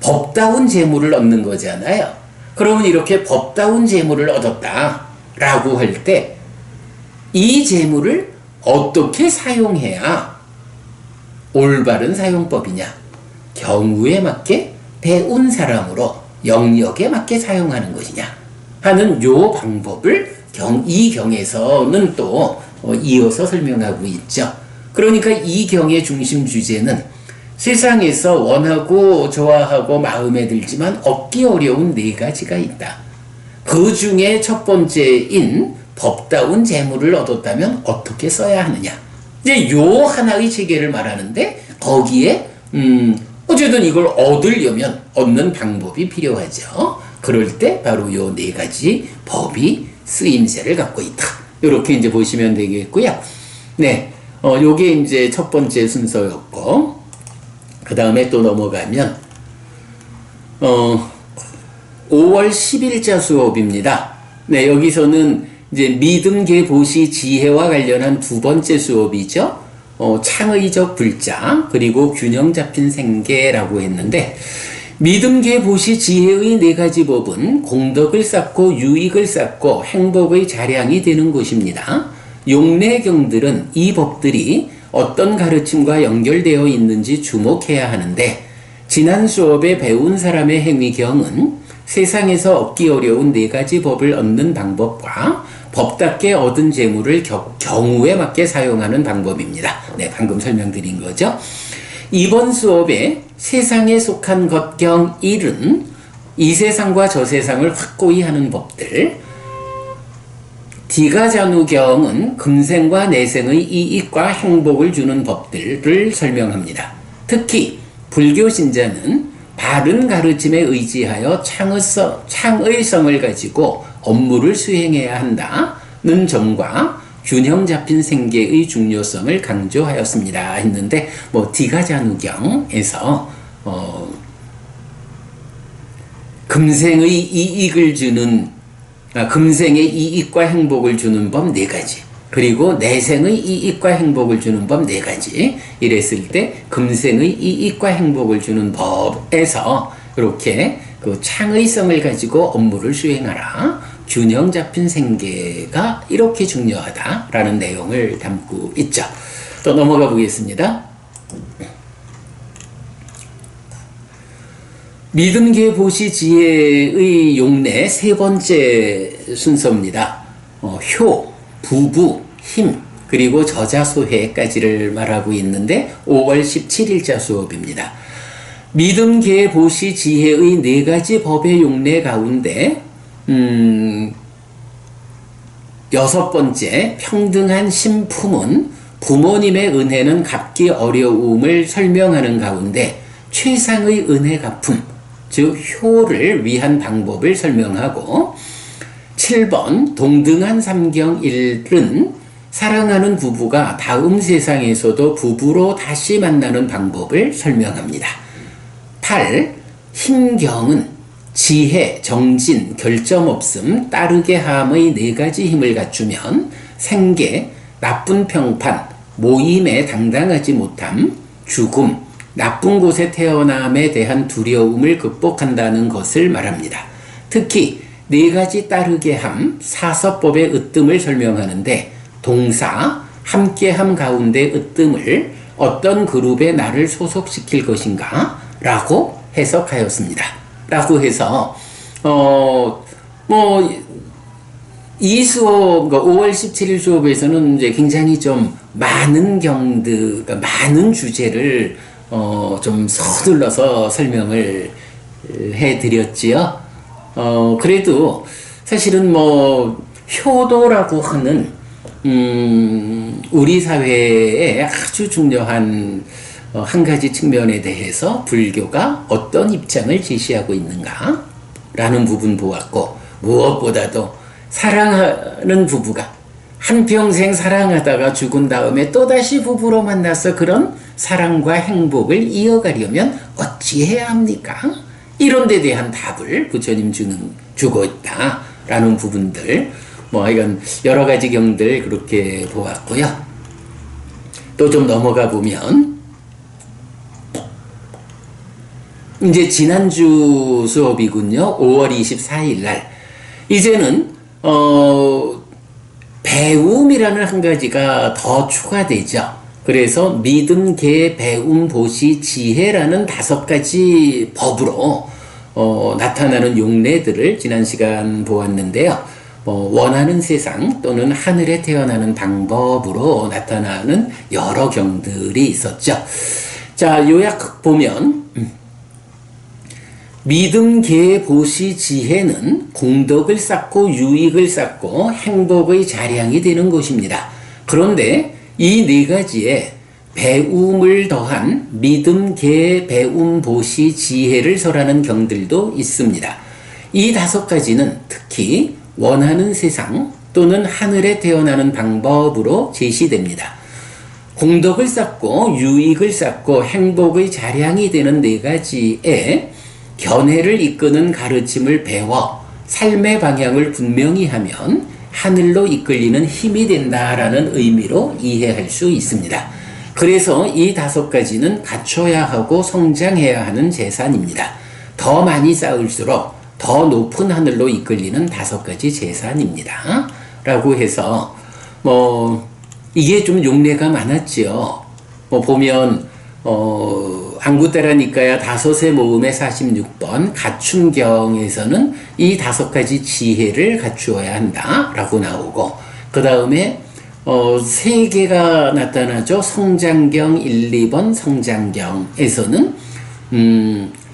법다운 재물을 얻는 거잖아요. 그러면 이렇게 법다운 재물을 얻었다라고 할 때 이 재물을 어떻게 사용해야 올바른 사용법이냐? 경우에 맞게 배운 사람으로 영역에 맞게 사용하는 것이냐 하는 요 방법을 이 경에서는 또 이어서 설명하고 있죠. 그러니까 이 경의 중심 주제는 세상에서 원하고 좋아하고 마음에 들지만 얻기 어려운 네 가지가 있다. 그 중에 첫 번째인 법다운 재물을 얻었다면 어떻게 써야 하느냐. 이제 요 하나의 체계를 말하는데 거기에 어쨌든 이걸 얻으려면 얻는 방법이 필요하죠. 그럴 때 바로 요 네 가지 법이 쓰임새를 갖고 있다. 이렇게 이제 보시면 되겠고요. 네, 요게 이제 첫 번째 순서였고, 그 다음에 또 넘어가면 5월 10일자 수업입니다. 네, 여기서는 이제 믿음, 계, 보시, 지혜와 관련한 두 번째 수업이죠. 창의적 불장 그리고 균형 잡힌 생계라고 했는데 믿음, 계, 보시, 지혜의 네 가지 법은 공덕을 쌓고 유익을 쌓고 행복의 자량이 되는 것입니다. 용례경들은 이 법들이 어떤 가르침과 연결되어 있는지 주목해야 하는데 지난 수업에 배운 사람의 행위경은 세상에서 얻기 어려운 네 가지 법을 얻는 방법과 법답게 얻은 재물을 경우에 맞게 사용하는 방법입니다. 네, 방금 설명드린 거죠. 이번 수업에 세상에 속한 것경 1은 이 세상과 저 세상을 확고히 하는 법들, 디가자누경은 금생과 내생의 이익과 행복을 주는 법들을 설명합니다. 특히 불교 신자는 바른 가르침에 의지하여 창의성을 가지고 업무를 수행해야 한다는 점과 균형 잡힌 생계의 중요성을 강조하였습니다 했는데, 디가자누경에서 금생의 이익을 주는 금생의 이익과 행복을 주는 법 4가지, 그리고 내생의 이익과 행복을 주는 법 4가지 이랬을 때 금생의 이익과 행복을 주는 법에서 이렇게 그 창의성을 가지고 업무를 수행하라, 균형 잡힌 생계가 이렇게 중요하다라는 내용을 담고 있죠. 또 넘어가 보겠습니다. 믿음, 계, 보시, 지혜의 용례 3번째 순서입니다. 효, 부부, 힘, 그리고 저자소회까지를 말하고 있는데 5월 17일자 수업입니다. 믿음, 계, 보시, 지혜의 4가지 법의 용례 가운데 6번째 평등한 심품은 부모님의 은혜는 갚기 어려움을 설명하는 가운데 최상의 은혜 갚음, 즉 효를 위한 방법을 설명하고, 7번 동등한 삼경일은 사랑하는 부부가 다음 세상에서도 부부로 다시 만나는 방법을 설명합니다. 8. 힘경은 지혜, 정진, 결점 없음, 따르게 함의 4가지 힘을 갖추면 생계, 나쁜 평판, 모임에 당당하지 못함, 죽음, 나쁜 곳에 태어남에 대한 두려움을 극복한다는 것을 말합니다. 특히 4가지 따르게 함, 사서법의 으뜸을 설명하는데 동사, 함께함 가운데 으뜸을 어떤 그룹에 나를 소속시킬 것인가 라고 해석하였습니다. 라고 해서 이 수업, 5월 17일 수업에서는 이제 굉장히 좀 많은 많은 주제를 좀 서둘러서 설명을 해드렸지요. 그래도 사실은 효도라고 하는 우리 사회에 아주 중요한 한 가지 측면에 대해서 불교가 어떤 입장을 제시하고 있는가 라는 부분 보았고, 무엇보다도 사랑하는 부부가 한평생 사랑하다가 죽은 다음에 또다시 부부로 만나서 그런 사랑과 행복을 이어가려면 어찌해야 합니까? 이런 데 대한 답을 부처님 주고 있다라는 부분들, 이건 여러 가지 경들 그렇게 보았고요. 또 좀 넘어가 보면 이제 지난주 수업이군요. 5월 24일 날 이제는 배움이라는 한 가지가 더 추가되죠. 그래서 믿음, 계, 배움, 보시, 지혜라는 5가지 법으로 나타나는 용례들을 지난 시간 보았는데요. 원하는 세상 또는 하늘에 태어나는 방법으로 나타나는 여러 경들이 있었죠. 자, 요약 보면 믿음, 계, 보시, 지혜는 공덕을 쌓고 유익을 쌓고 행복의 자량이 되는 것입니다. 그런데 이 4가지에 배움을 더한 믿음, 계, 배움, 보시, 지혜를 설하는 경들도 있습니다. 이 5가지는 특히 원하는 세상 또는 하늘에 태어나는 방법으로 제시됩니다. 공덕을 쌓고 유익을 쌓고 행복의 자량이 되는 4가지에 견해를 이끄는 가르침을 배워 삶의 방향을 분명히 하면 하늘로 이끌리는 힘이 된다라는 의미로 이해할 수 있습니다. 그래서 이 5가지는 갖춰야 하고 성장해야 하는 재산입니다. 더 많이 쌓을수록 더 높은 하늘로 이끌리는 5가지 재산입니다. 라고 해서 이게 좀 용례가 많았지요. 보면 안구따라니까야 5세 모음의 46번 가춘경에서는 이 5가지 지혜를 갖추어야 한다라고 나오고, 그 다음에 3개가 나타나죠. 성장경 1, 2번 성장경에서는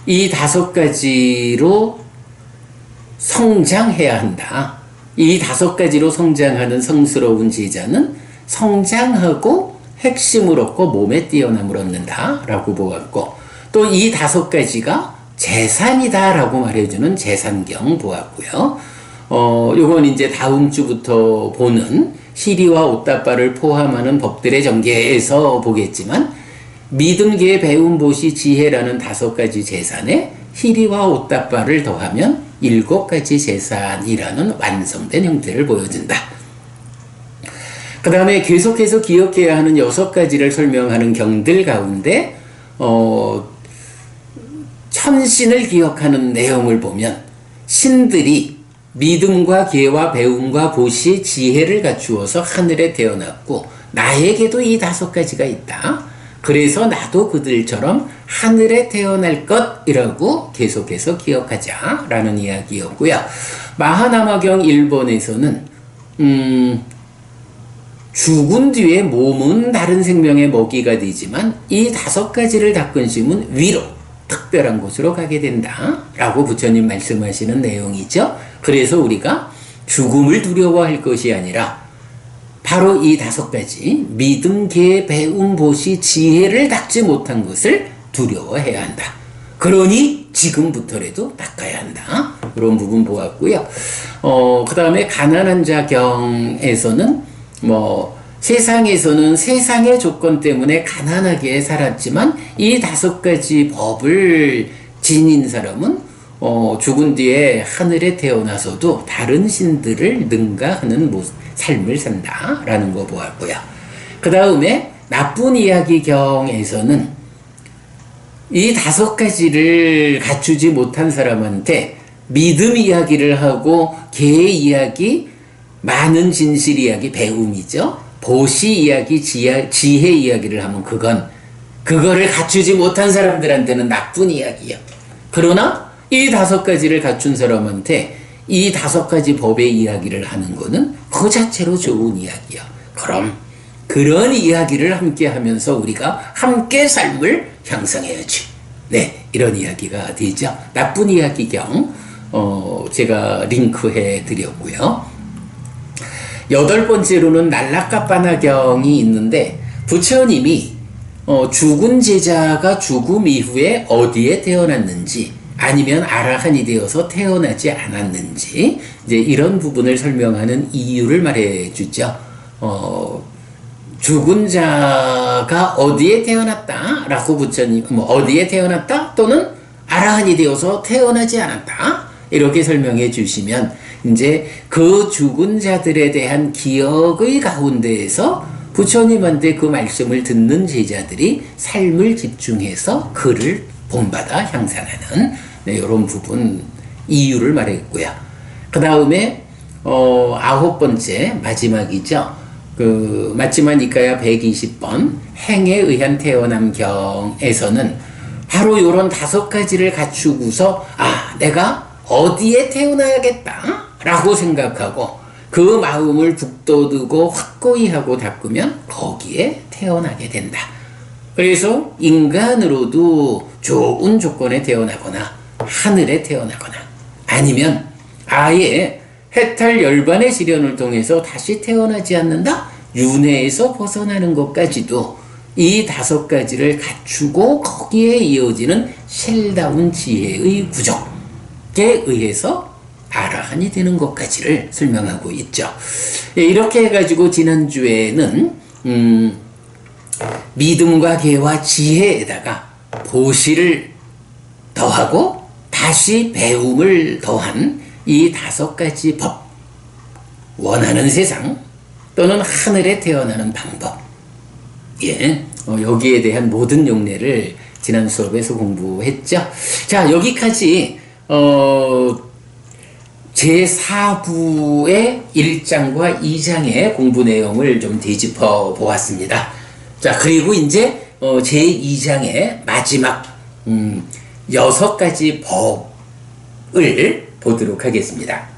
이 5가지로 성장해야 한다. 이 5가지로 성장하는 성스러운 제자는 성장하고 핵심을 얻고 몸에 뛰어남을 얻는다 라고 보았고, 또 이 5가지가 재산이다 라고 말해주는 재산경 보았고요. 요건 이제 다음 주부터 보는 시리와 옷다빠를 포함하는 법들의 전개에서 보겠지만, 믿음, 계, 배움, 보시, 지혜라는 5가지 재산에 시리와 옷다빠를 더하면 7가지 재산이라는 완성된 형태를 보여준다. 그 다음에 계속해서 기억해야 하는 6가지를 설명하는 경들 가운데 천신을 기억하는 내용을 보면, 신들이 믿음과 계와 배움과 보시, 지혜를 갖추어서 하늘에 태어났고 나에게도 이 5가지가 있다. 그래서 나도 그들처럼 하늘에 태어날 것이라고 계속해서 기억하자라는 이야기였고요. 마하나마경 1번에서는 죽은 뒤에 몸은 다른 생명의 먹이가 되지만 이 5가지를 닦은 심은 위로 특별한 곳으로 가게 된다 라고 부처님 말씀하시는 내용이죠. 그래서 우리가 죽음을 두려워할 것이 아니라 바로 이 5가지 믿음, 계, 배움, 보시, 지혜를 닦지 못한 것을 두려워해야 한다. 그러니 지금부터라도 닦아야 한다. 그런 부분 보았고요. 그 다음에 가난한 자 경에서는 세상에서는 세상의 조건 때문에 가난하게 살았지만 이 5가지 법을 지닌 사람은 죽은 뒤에 하늘에 태어나서도 다른 신들을 능가하는 삶을 산다라는 거 보았고요. 그 다음에 나쁜 이야기 경에서는 이 5가지를 갖추지 못한 사람한테 믿음 이야기를 하고 계 이야기, 많은 진실 이야기, 배움이죠. 보시 이야기, 지혜 이야기를 하면 그거를 갖추지 못한 사람들한테는 나쁜 이야기예요. 그러나 이 5가지를 갖춘 사람한테 이 5가지 법의 이야기를 하는 거는 그 자체로 좋은 이야기야. 그럼 그런 이야기를 함께 하면서 우리가 함께 삶을 형성해야지. 네, 이런 이야기가 되죠. 나쁜 이야기경 제가 링크해 드렸고요. 8번째로는 날라까빠나경이 있는데, 부처님이 죽은 제자가 죽음 이후에 어디에 태어났는지 아니면 아라한이 되어서 태어나지 않았는지 이제 이런 부분을 설명하는 이유를 말해 주죠. 죽은 자가 어디에 태어났다 라고 부처님 어디에 태어났다 또는 아라한이 되어서 태어나지 않았다 이렇게 설명해 주시면 이제 그 죽은 자들에 대한 기억의 가운데에서 부처님한테 그 말씀을 듣는 제자들이 삶을 집중해서 그를 본받아 향상하는 이런 부분 이유를 말했고요. 그 다음에 9번째 마지막이죠. 맞지만 니까야 120번 행에 의한 태어남경에서는 바로 이런 5가지를 갖추고서 내가 어디에 태어나야겠다 라고 생각하고 그 마음을 북돋우고 확고히 하고 닦으면 거기에 태어나게 된다. 그래서 인간으로도 좋은 조건에 태어나거나 하늘에 태어나거나 아니면 아예 해탈 열반의 시련을 통해서 다시 태어나지 않는다? 윤회에서 벗어나는 것까지도 이 5가지를 갖추고 거기에 이어지는 셀다운 지혜의 구족에 의해서 아라한이 되는 것까지를 설명하고 있죠. 이렇게 해가지고 지난주에는 믿음과 계와 지혜에다가 보시를 더하고 다시 배움을 더한 이 5가지 법, 원하는 세상 또는 하늘에 태어나는 방법, 여기에 대한 모든 용례를 지난 수업에서 공부했죠. 자, 여기까지 제4부의 1장과 2장의 공부 내용을 좀 되짚어 보았습니다. 자, 그리고 이제 제2장의 마지막 6가지 법을 보도록 하겠습니다.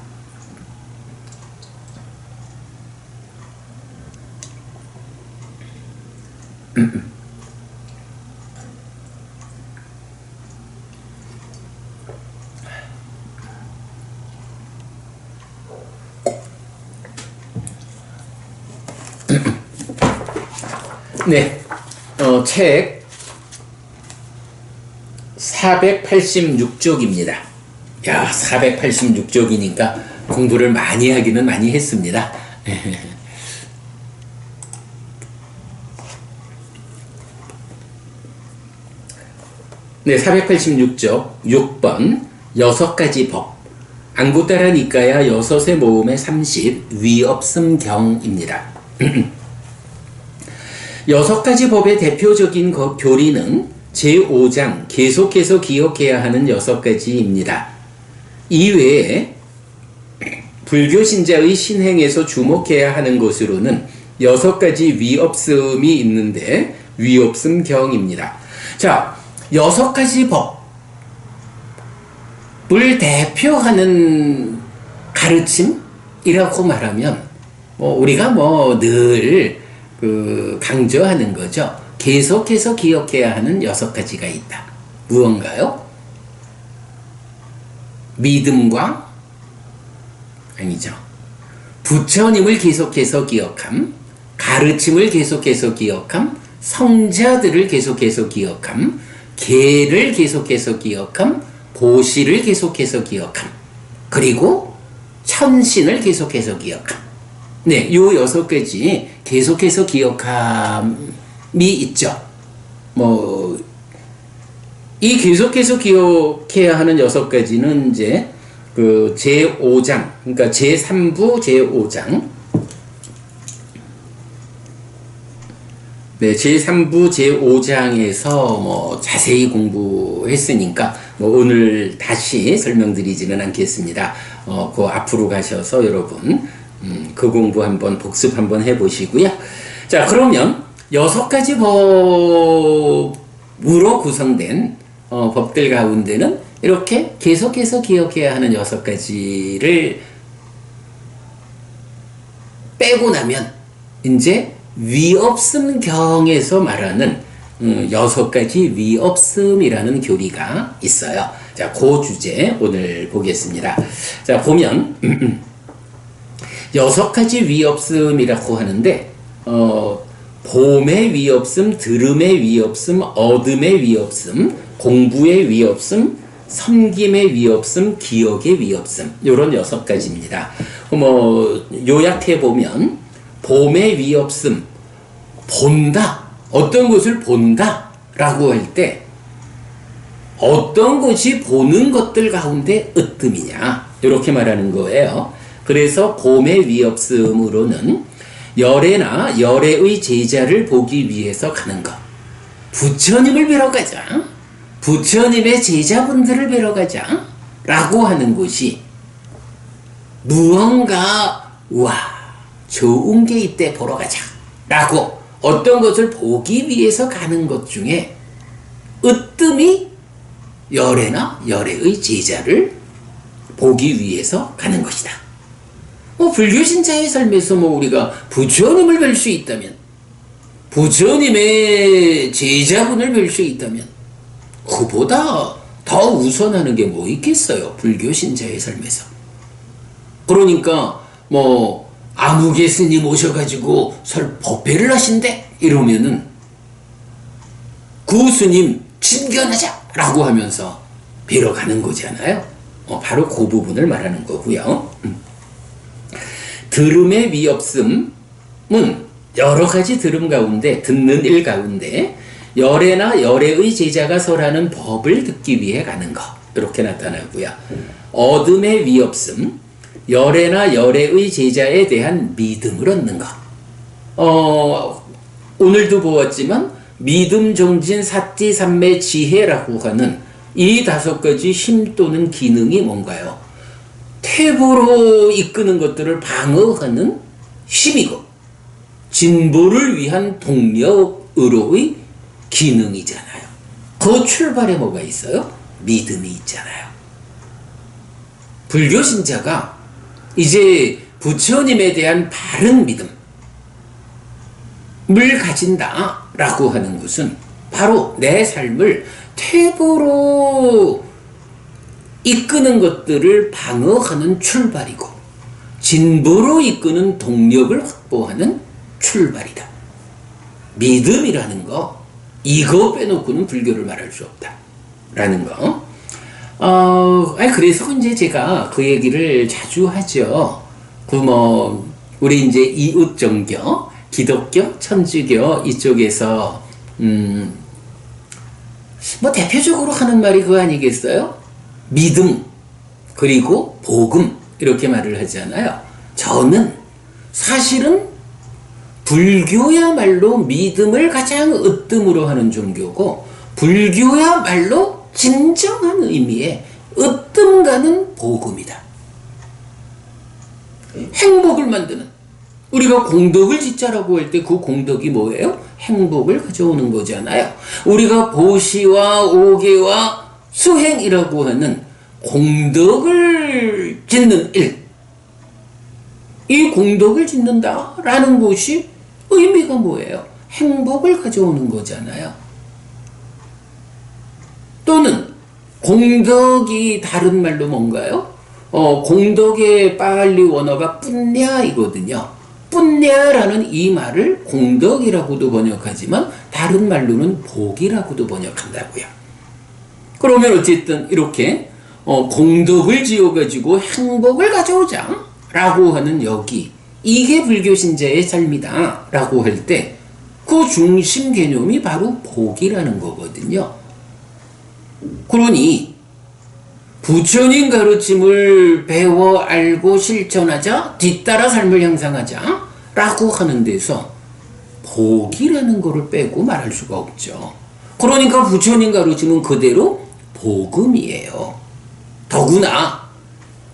네, 책 486쪽입니다. 야, 486쪽이니까 공부를 많이 하기는 많이 했습니다. 네, 486쪽 6번 여섯 가지 법. 안구 따라 니까야 여섯의 모음의 30 위없음경입니다. 여섯 가지 법의 대표적인 교리는 제5장 계속해서 기억해야 하는 여섯 가지입니다. 이외에 불교 신자의 신행에서 주목해야 하는 것으로는 여섯 가지 위없음이 있는데 위없음경입니다. 자, 여섯 가지 법을 대표하는 가르침이라고 말하면 우리가 늘 강조하는 거죠. 계속해서 기억해야 하는 여섯 가지가 있다. 무언가요? 믿음과 아니죠. 부처님을 계속해서 기억함, 가르침을 계속해서 기억함, 성자들을 계속해서 기억함, 계를 계속해서 기억함, 보시를 계속해서 기억함, 그리고 천신을 계속해서 기억함. 네, 요 여섯 가지 계속해서 기억함이 있죠. 이 계속해서 기억해야 하는 여섯 가지는 이제 제5장, 그러니까 제3부 제5장, 네, 제3부 제5장에서 자세히 공부했으니까 오늘 다시 설명드리지는 않겠습니다. 그 앞으로 가셔서 여러분 그 공부 한번 복습 한번 해보시고요. 자, 그러면 여섯 가지 법으로 구성된 법들 가운데는 이렇게 계속해서 기억해야 하는 여섯 가지를 빼고 나면 이제 위없음경에서 말하는 여섯 가지 위없음이라는 교리가 있어요. 자, 그 주제 오늘 보겠습니다. 자, 보면 여섯 가지 위없음이라고 하는데 봄의 위없음, 들음의 위없음, 어둠의 위없음, 공부의 위없음, 섬김의 위없음, 기억의 위없음, 요런 여섯 가지입니다. 요약해 보면 봄의 위없음, 본다, 어떤 것을 본다 라고 할 때 어떤 것이 보는 것들 가운데 으뜸이냐, 이렇게 말하는 거예요. 그래서 봄의 위없음으로는 열애나 열애의 제자를 보기 위해서 가는 것, 부처님을 뵈러 가자, 부처님의 제자분들을 뵈러 가자 라고 하는 것이 무언가 좋은 게 이때 보러 가자 라고 어떤 것을 보기 위해서 가는 것 중에 으뜸이 열애나 열애의 제자를 보기 위해서 가는 것이다. 불교 신자의 삶에서 우리가 부처님을 뵐 수 있다면, 부처님의 제자분을 뵐 수 있다면 그보다 더 우선하는 게 뭐 있겠어요, 불교 신자의 삶에서. 그러니까 아무개 스님 오셔가지고 법회를 하신대 이러면은 그 스님 친견하자 라고 하면서 뵈러 가는 거잖아요. 바로 그 부분을 말하는 거고요. 들음의 위없음은 여러 가지 들음 가운데, 듣는 일 가운데 열애나 열애의 제자가 설하는 법을 듣기 위해 가는 것, 이렇게 나타나고요. 어둠의 위없음, 열애나 열애의 제자에 대한 믿음을 얻는 것. 오늘도 보았지만 믿음, 정진, 사티, 삼매, 지혜라고 하는 이 다섯 가지 힘 또는 기능이 뭔가요? 퇴보로 이끄는 것들을 방어하는 힘이고 진보를 위한 동력으로의 기능이잖아요. 그 출발에 뭐가 있어요? 믿음이 있잖아요. 불교 신자가 이제 부처님에 대한 바른 믿음을 가진다라고 하는 것은 바로 내 삶을 퇴보로 이끄는 것들을 방어하는 출발이고 진보로 이끄는 동력을 확보하는 출발이다. 믿음이라는 거, 이거 빼놓고는 불교를 말할 수 없다 라는 거. 그래서 이제 제가 그 얘기를 자주 하죠. 우리 이제 이웃 종교, 기독교, 천주교 이쪽에서, 대표적으로 하는 말이 그거 아니겠어요? 믿음, 그리고 복음, 이렇게 말을 하잖아요. 저는 사실은 불교야말로 믿음을 가장 으뜸으로 하는 종교고, 불교야말로 진정한 의미의 으뜸 가는 복음이다. 행복을 만드는, 우리가 공덕을 짓자라고 할 때 그 공덕이 뭐예요? 행복을 가져오는 거잖아요. 우리가 보시와 오계와 수행이라고 하는 공덕을 짓는 일, 이 공덕을 짓는다라는 것이 의미가 뭐예요? 행복을 가져오는 거잖아요. 또는 공덕이 다른 말로 뭔가요? 공덕의 빨리 원어가 뿐냐이거든요. 뿐냐라는 이 말을 공덕이라고도 번역하지만 다른 말로는 복이라고도 번역한다고요. 그러면 어쨌든 이렇게 공덕을 지어가지고 행복을 가져오자 라고 하는 여기, 이게 불교 신자의 삶이다 라고 할 때 그 중심 개념이 바로 복이라는 거거든요. 그러니 부처님 가르침을 배워 알고 실천하자, 뒤따라 삶을 향상하자 라고 하는 데서 복이라는 거를 빼고 말할 수가 없죠. 그러니까 부처님 가르침은 그대로 복음이에요. 더구나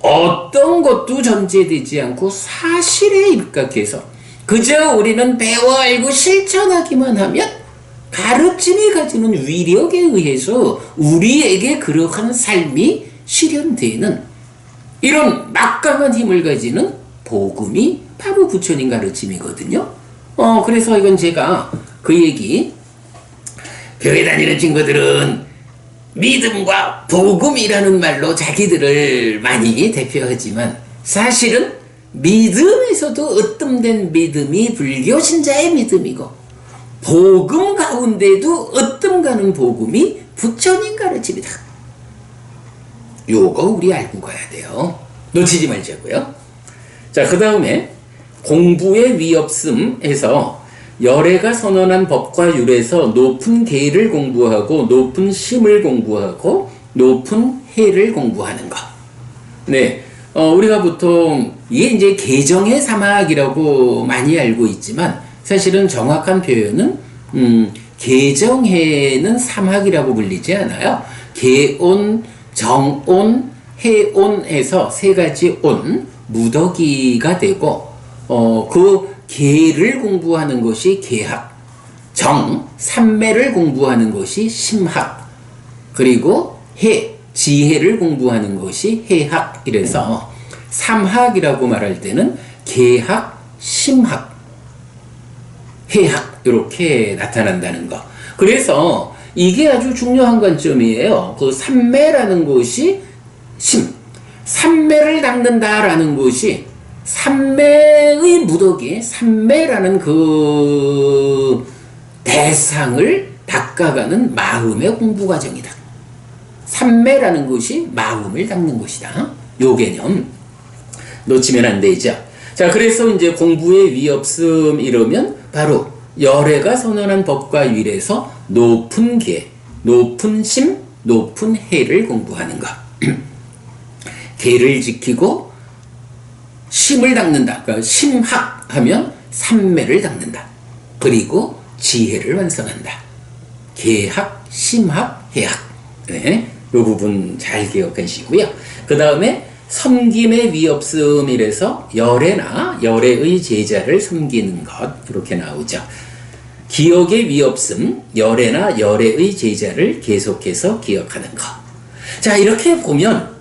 어떤 것도 전제되지 않고 사실에 입각해서 그저 우리는 배워 알고 실천하기만 하면 가르침이 가지는 위력에 의해서 우리에게 그러한 삶이 실현되는 이런 막강한 힘을 가지는 복음이 바로 부처님 가르침이거든요. 그래서 이건 제가 그 얘기, 교회 다니는 친구들은 믿음과 복음이라는 말로 자기들을 많이 대표하지만 사실은 믿음에서도 으뜸된 믿음이 불교 신자의 믿음이고, 복음 가운데도 으뜸 가는 복음이 부처님 가르침이다. 요거 우리 알고 가야 돼요. 놓치지 말자고요. 자, 그 다음에 공부의 위없음에서 열애가 선언한 법과 율에서 높은 계를 공부하고 높은 심을 공부하고 높은 해를 공부하는 것. 네, 우리가 보통 이게 이제 개정의 사막이라고 많이 알고 있지만 사실은 정확한 표현은 개정해는 사막이라고 불리지 않아요. 개온, 정온, 해온에서 세 가지 온, 무더기가 되고 그 계를 공부하는 것이 계학, 정, 삼매를 공부하는 것이 심학, 그리고 해, 지혜를 공부하는 것이 해학. 이래서 삼학이라고 말할 때는 계학, 심학, 해학 이렇게 나타난다는 거. 그래서 이게 아주 중요한 관점이에요. 그 삼매라는 것이 심, 삼매를 닦는다라는 것이 삼매의 무더기, 삼매라는 그 대상을 닦아가는 마음의 공부 과정이다. 삼매라는 것이 마음을 닦는 것이다. 요 개념 놓치면 안 되죠. 자, 그래서 이제 공부의 위없음 이러면 바로 열애가 선언한 법과 율에서 높은 계, 높은 심, 높은 해를 공부하는 것. 계를 지키고 심을 닦는다. 그러니까 심학 하면 삼매를 닦는다. 그리고 지혜를 완성한다. 계학, 심학, 해학. 네, 이 부분 잘 기억하시고요. 그 다음에 섬김의 위없음이라서 열애나 열애의 제자를 섬기는 것, 이렇게 나오죠. 기억의 위없음, 열애나 열애의 제자를 계속해서 기억하는 것. 자, 이렇게 보면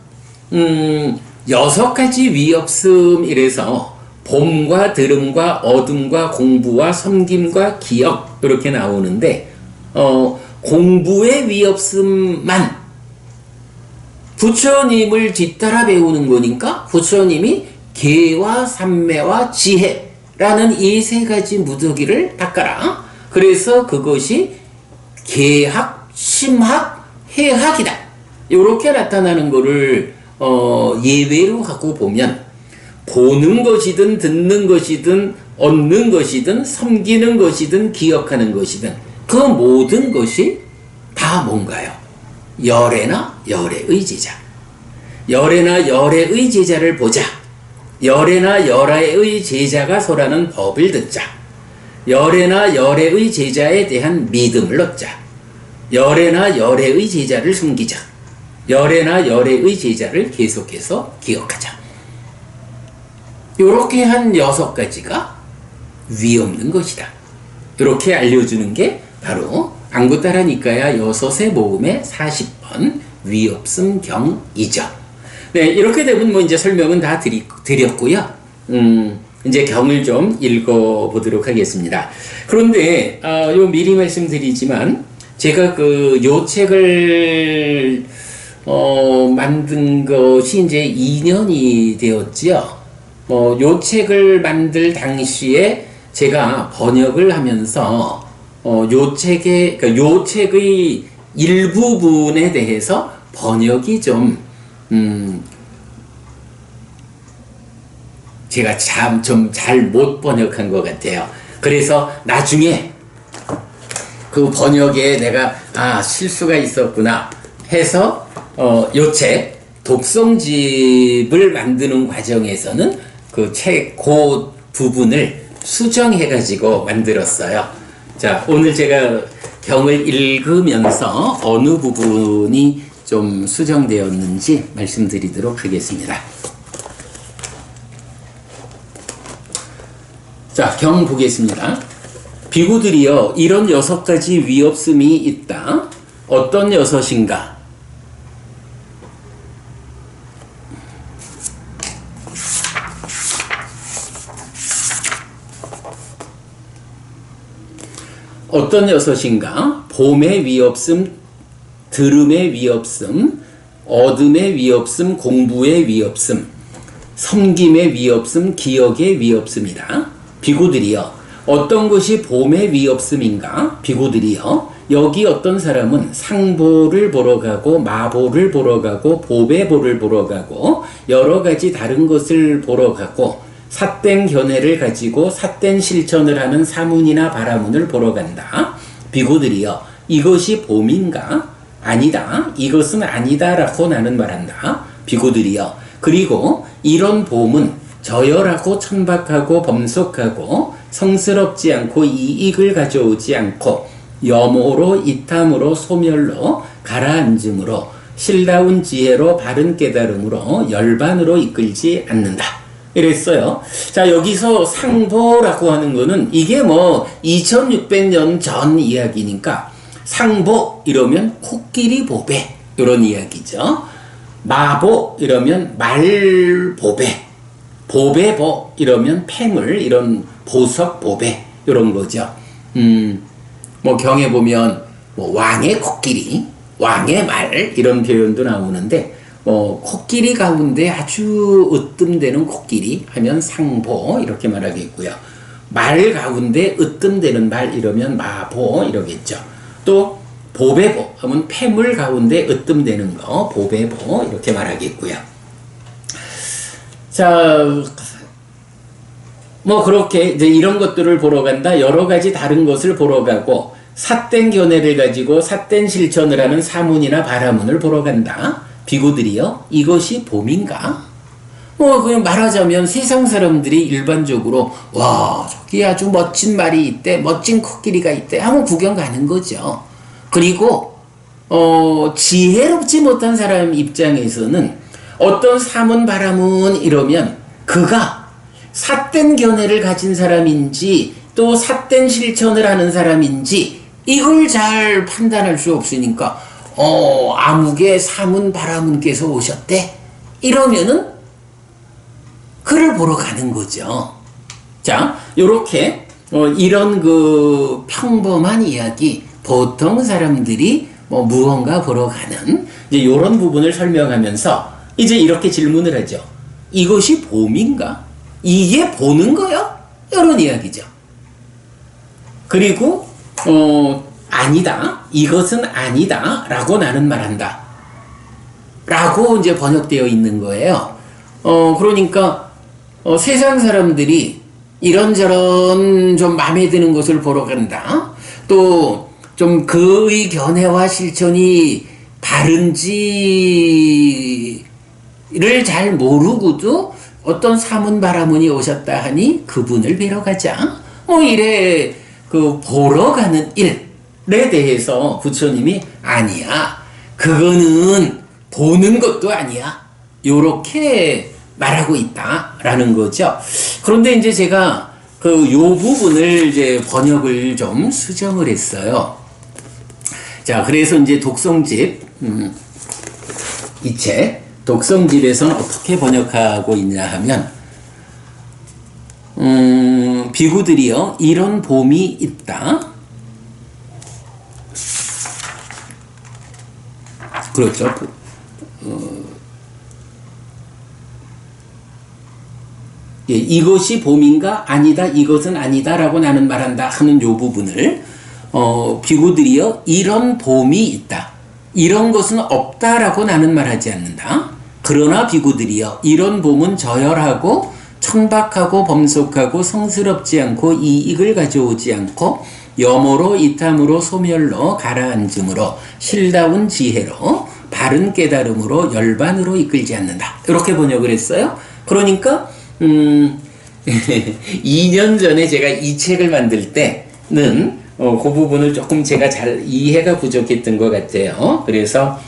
6가지 위없음 이래서 봄과 들음과 어둠과 공부와 섬김과 기억 이렇게 나오는데 공부의 위없음만 부처님을 뒤따라 배우는 거니까 부처님이 계와 삼매와 지혜라는 이 3가지 무더기를 닦아라. 그래서 그것이 계학, 심학, 해학이다. 이렇게 나타나는 거를 예외로 하고 보면 보는 것이든 듣는 것이든 얻는 것이든 섬기는 것이든 기억하는 것이든 그 모든 것이 다 뭔가요? 열애나 열애의 제자. 열애나 열애의 제자를 보자. 열애나 열애의 제자가 설하는 법을 듣자. 열애나 열애의 제자에 대한 믿음을 얻자. 열애나 열애의 제자를 숨기자. 열애나 열애의 제자를 계속해서 기억하자. 이렇게 한 6가지가 위 없는 것이다. 이렇게 알려주는 게 바로 안구따라니까야 6의 모음의 40번 위 없음 경이죠. 네, 이렇게 되면 뭐 이제 설명은 다 드렸고요. 이제 경을 좀 읽어보도록 하겠습니다. 그런데 요 미리 말씀드리지만 제가 요 책을 만든 것이 이제 2년이 되었지요. 요 책을 만들 당시에 제가 번역을 하면서 요 책의 일부분에 대해서 번역이 좀 제가 좀 잘 못 번역한 것 같아요. 그래서 나중에 그 번역에 내가 실수가 있었구나 해서 요 책 독성집을 만드는 과정에서는 그 부분을 수정해 가지고 만들었어요. 자, 오늘 제가 경을 읽으면서 어느 부분이 좀 수정되었는지 말씀드리도록 하겠습니다. 자, 경 보겠습니다. 비구들이여, 이런 6가지 위없음이 있다. 어떤 6인가? 어떤 6인가? 봄의 위없음, 들음의 위없음, 얻음의 위없음, 공부의 위없음, 섬김의 위없음, 기억의 위없음이다. 비구들이여, 어떤 것이 봄의 위없음인가? 비구들이여, 여기 어떤 사람은 상보를 보러 가고 마보를 보러 가고 보배보를 보러 가고 여러 가지 다른 것을 보러 가고 삿된 견해를 가지고 삿된 실천을 하는 사문이나 바라문을 보러 간다. 비구들이여, 이것이 봄인가? 아니다. 이것은 아니다라고 나는 말한다. 비구들이여, 그리고 이런 봄은 저열하고 천박하고 범속하고 성스럽지 않고 이익을 가져오지 않고 염호로 이탐으로 소멸로 가라앉음으로 실다운 지혜로 바른 깨달음으로 열반으로 이끌지 않는다. 이랬어요. 자, 여기서 상보라고 하는 거는 이게 뭐 2600년 전 이야기니까 상보 이러면 코끼리 보배 이런 이야기죠. 마보 이러면 말보배, 보배보 이러면 폐물 이런 보석 보배 이런 거죠. 뭐 경에 보면 뭐 왕의 코끼리, 왕의 말 이런 표현도 나오는데 코끼리 가운데 아주 으뜸되는 코끼리 하면 상보 이렇게 말하겠고요. 말 가운데 으뜸되는 말 이러면 마보 이러겠죠. 또 보배보 하면 폐물 가운데 으뜸되는 거 보배보 이렇게 말하겠고요. 자, 뭐 그렇게 이제 이런 것들을 보러 간다. 여러 가지 다른 것을 보러 가고 삿된 견해를 가지고 삿된 실천을 하는 사문이나 바라문을 보러 간다. 비구들이여, 이것이 봄인가? 그냥 말하자면 세상 사람들이 일반적으로 와, 저기 아주 멋진 말이 있대, 멋진 코끼리가 있대 하면 구경 가는 거죠. 그리고 지혜롭지 못한 사람 입장에서는 어떤 사문 바라문 이러면 그가 삿된 견해를 가진 사람인지 또 삿된 실천을 하는 사람인지 이걸 잘 판단할 수 없으니까 아무개 사문 바라문께서 오셨대 이러면은 그를 보러 가는 거죠. 자, 요렇게 이런 그 평범한 이야기, 보통 사람들이 무언가 보러 가는 이제 요런 부분을 설명하면서 이제 이렇게 질문을 하죠. 이것이 봄인가? 이게 보는 거요? 이런 이야기죠. 그리고 아니다. 이것은 아니다. 라고 나는 말한다. 라고 이제 번역되어 있는 거예요. 그러니까, 세상 사람들이 이런저런 좀 마음에 드는 것을 보러 간다. 또, 좀 그의 견해와 실천이 바른지를 잘 모르고도 어떤 사문 바라문이 오셨다 하니 그분을 뵈러 가자. 뭐 이래 그 보러 가는 일에 대해서 부처님이 아니야. 그거는 보는 것도 아니야. 요렇게 말하고 있다라는 거죠. 그런데 이제 제가 그 요 부분을 이제 번역을 좀 수정을 했어요. 자, 그래서 이제 독성집, 이 책, 독성집에서는 어떻게 번역하고 있냐 하면, 비구들이여, 이런 봄이 있다. 그렇죠. 예, 이것이 봄인가? 아니다. 이것은 아니다. 라고 나는 말한다. 하는 요 부분을, 비구들이여, 이런 봄이 있다. 이런 것은 없다라고 나는 말하지 않는다. 그러나 비구들이여, 이런 봄은 저열하고 천박하고 범속하고 성스럽지 않고 이익을 가져오지 않고 염호로 이탐으로 소멸로 가라앉음으로 실다운 지혜로 바른 깨달음으로 열반으로 이끌지 않는다. 이렇게 번역을 했어요. 그러니까 2년 전에 제가 이 책을 만들 때는 그 부분을 조금 제가 잘 이해가 부족했던 것 같아요. 그래서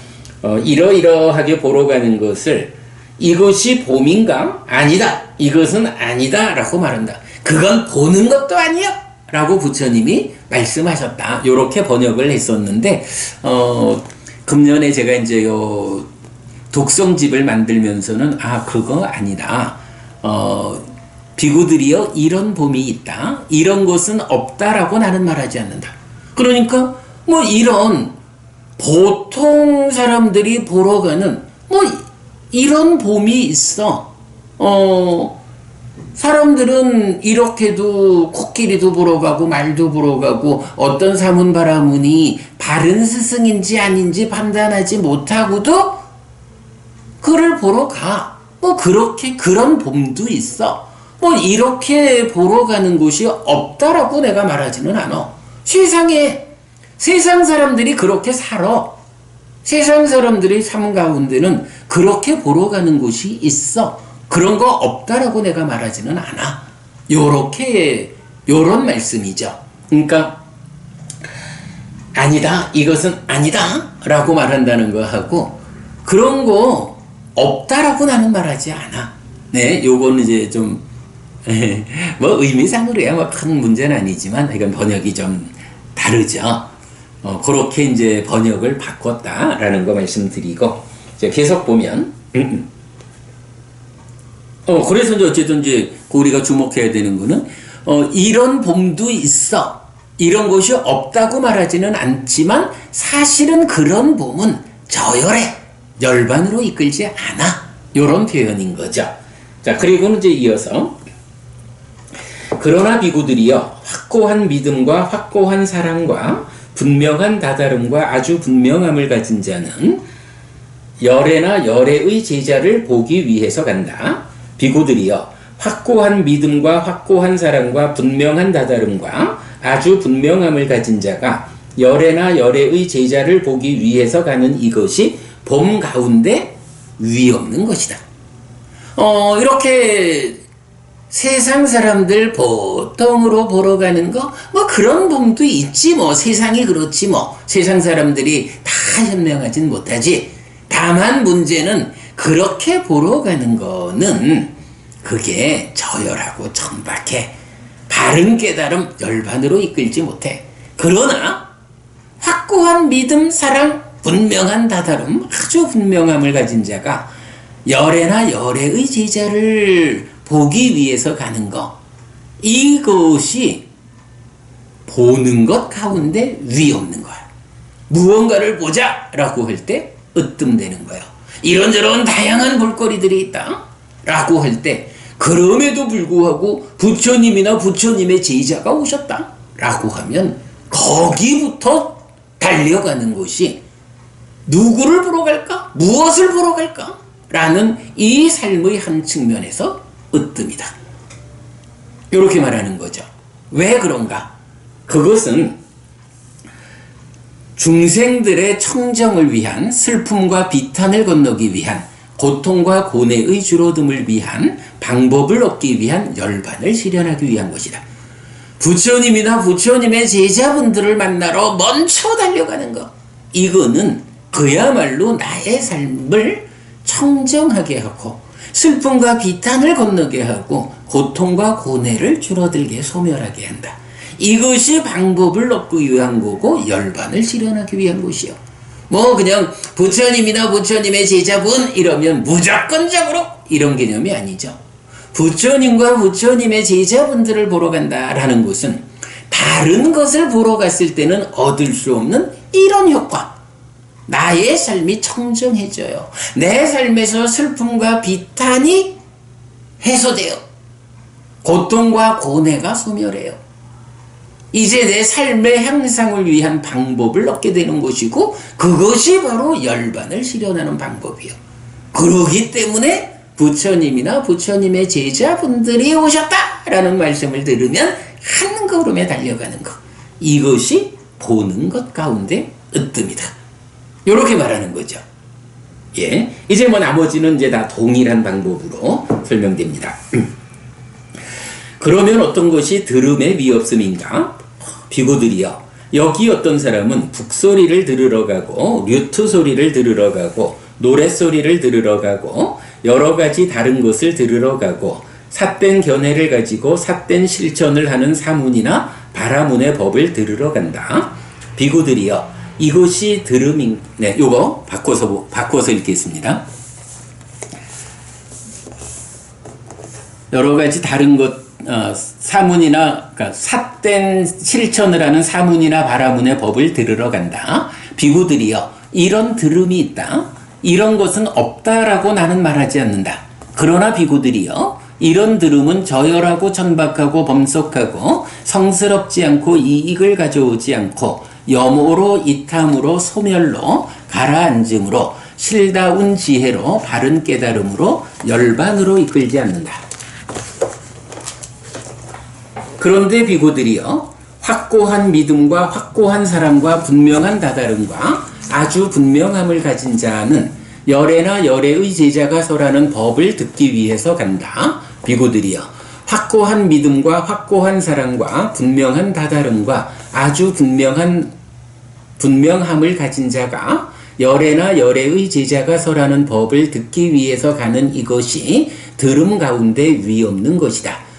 이러이러하게 보러 가는 것을 이것이 봄인가? 아니다. 이것은 아니다. 라고 말한다. 그건 보는 것도 아니야. 라고 부처님이 말씀하셨다. 요렇게 번역을 했었는데 금년에 제가 이제 요 독성집을 만들면서는 그거 아니다. 비구들이여 이런 봄이 있다. 이런 것은 없다라고 나는 말하지 않는다. 그러니까 뭐 이런 보통 사람들이 보러 가는 뭐 이런 봄이 있어. 사람들은 이렇게도 코끼리도 보러 가고 말도 보러 가고 어떤 사문바라문이 바른 스승인지 아닌지 판단하지 못하고도 그를 보러 가. 뭐 그렇게 그런 봄도 있어. 뭐 이렇게 보러 가는 곳이 없다라고 내가 말하지는 않아. 세상 사람들이 그렇게 살아. 세상 사람들의 삶 가운데는 그렇게 보러 가는 곳이 있어. 그런 거 없다라고 내가 말하지는 않아. 요런 말씀이죠. 그러니까 아니다. 이것은 아니다. 라고 말한다는 거 하고 그런 거 없다라고 나는 말하지 않아. 네, 요거는 이제 좀 뭐 의미상으로야 뭐 큰 문제는 아니지만 이건 번역이 좀 다르죠. 그렇게 이제 번역을 바꿨다라는 거 말씀드리고 이제 계속 보면 그래서 이제 어쨌든 이제 우리가 주목해야 되는 거는 이런 봄도 있어. 이런 것이 없다고 말하지는 않지만 사실은 그런 봄은 저열해. 열반으로 이끌지 않아. 요런 표현인 거죠. 자, 그리고는 이제 이어서 그러나 비구들이여 확고한 믿음과 확고한 사랑과 분명한 다다름과 아주 분명함을 가진 자는 열애나 열애의 제자를 보기 위해서 간다. 비구들이여 확고한 믿음과 확고한 사랑과 분명한 다다름과 아주 분명함을 가진 자가 열애나 열애의 제자를 보기 위해서 가는 이것이 봄 가운데 위 없는 것이다. 이렇게 세상 사람들 보통으로 보러 가는 거, 뭐 그런 봄도 있지 뭐. 세상이 그렇지 뭐. 세상 사람들이 다 현명하진 못하지. 다만 문제는 그렇게 보러 가는 거는 그게 저열하고 천박해. 바른 깨달음 열반으로 이끌지 못해. 그러나 확고한 믿음, 사랑, 분명한 다다름, 아주 분명함을 가진 자가 열애나 열애의 제자를 보기 위해서 가는 거, 이것이 보는 것 가운데 위 없는 거야. 무언가를 보자 라고 할 때 으뜸되는 거예요. 이런저런 다양한 볼거리들이 있다 라고 할 때 그럼에도 불구하고 부처님이나 부처님의 제자가 오셨다 라고 하면 거기부터 달려가는 것이 누구를 보러 갈까? 무엇을 보러 갈까? 라는 이 삶의 한 측면에서 으뜸이다. 이렇게 말하는 거죠. 왜 그런가? 그것은 중생들의 청정을 위한, 슬픔과 비탄을 건너기 위한, 고통과 고뇌의 줄어듦을 위한 방법을 얻기 위한 열반을 실현하기 위한 것이다. 부처님이나 부처님의 제자분들을 만나러 먼저 달려가는 것, 이거는 그야말로 나의 삶을 청정하게 하고 슬픔과 비탄을 건너게 하고 고통과 고뇌를 줄어들게 소멸하게 한다. 이것이 방법을 얻기 위한 거고 열반을 실현하기 위한 것이요. 뭐 그냥 부처님이나 부처님의 제자분 이러면 무조건적으로 이런 개념이 아니죠. 부처님과 부처님의 제자분들을 보러 간다라는 것은 다른 것을 보러 갔을 때는 얻을 수 없는 이런 효과. 나의 삶이 청정해져요. 내 삶에서 슬픔과 비탄이 해소돼요. 고통과 고뇌가 소멸해요. 이제 내 삶의 향상을 위한 방법을 얻게 되는 것이고 그것이 바로 열반을 실현하는 방법이요. 그러기 때문에 부처님이나 부처님의 제자분들이 오셨다라는 말씀을 들으면 한 걸음에 달려가는 것. 이것이 보는 것 가운데 으뜸이다. 이렇게 말하는 거죠. 예. 이제 뭐 나머지는 이제 다 동일한 방법으로 설명됩니다. 그러면 어떤 것이 들음의 미없음인가? 비구들이여, 여기 어떤 사람은 북소리를 들으러 가고 류트 소리를 들으러 가고 노랫소리를 들으러 가고 여러 가지 다른 것을 들으러 가고 삿된 견해를 가지고 삿된 실천을 하는 사문이나 바라문의 법을 들으러 간다. 비구들이여, 이것이 들음인, 네, 요거 바꿔서 읽겠습니다. 여러 가지 다른 것, 사문이나, 그러니까 삿된 실천을 하는 사문이나 바라문의 법을 들으러 간다. 비구들이여, 이런 들음이 있다. 이런 것은 없다라고 나는 말하지 않는다. 그러나 비구들이여, 이런 들음은 저열하고 천박하고 범속하고 성스럽지 않고 이익을 가져오지 않고 염오로 이탐으로 소멸로 가라앉음으로 실다운 지혜로 바른 깨달음으로 열반으로 이끌지 않는다. 그런데 비구들이여, 확고한 믿음과 확고한 사랑과 분명한 다다름과 아주 분명함을 가진 자는 열애나 열애의 제자가 설하는 법을 듣기 위해서 간다. 비구들이여, 확고한 믿음과 확고한 사랑과 분명한 다다름과 아주 분명함을 가진 자가 열애나 열애의 제자가 설하는 법을 듣기 위해서 가는 이것이 들음 가운데 위없는 것이다.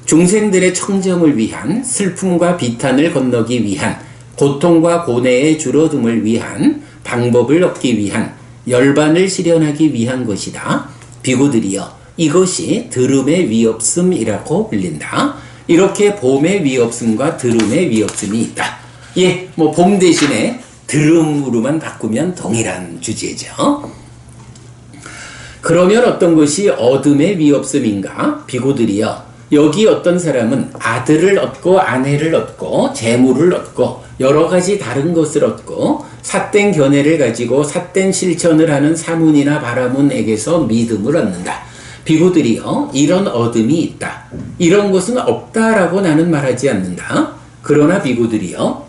중생들의 청정을 위한, 슬픔과 비탄을 건너기 위한, 고통과 고뇌의 줄어듦을 위한, 방법을 얻기 위한, 열반을 실현하기 위한 것이다. 비구들이여, 이것이 들음의 위없음이라고 불린다. 이렇게 봄의 위없음과 들음의 위없음이 있다. 예, 뭐 봄 대신에 들음으로만 바꾸면 동일한 주제죠. 그러면 어떤 것이 어둠의 위없음인가? 비구들이여, 여기 어떤 사람은 아들을 얻고 아내를 얻고 재물을 얻고 여러 가지 다른 것을 얻고 삿된 견해를 가지고 삿된 실천을 하는 사문이나 바라문에게서 믿음을 얻는다. 비구들이여, 이런 어둠이 있다. 이런 것은 없다라고 나는 말하지 않는다. 그러나 비구들이여,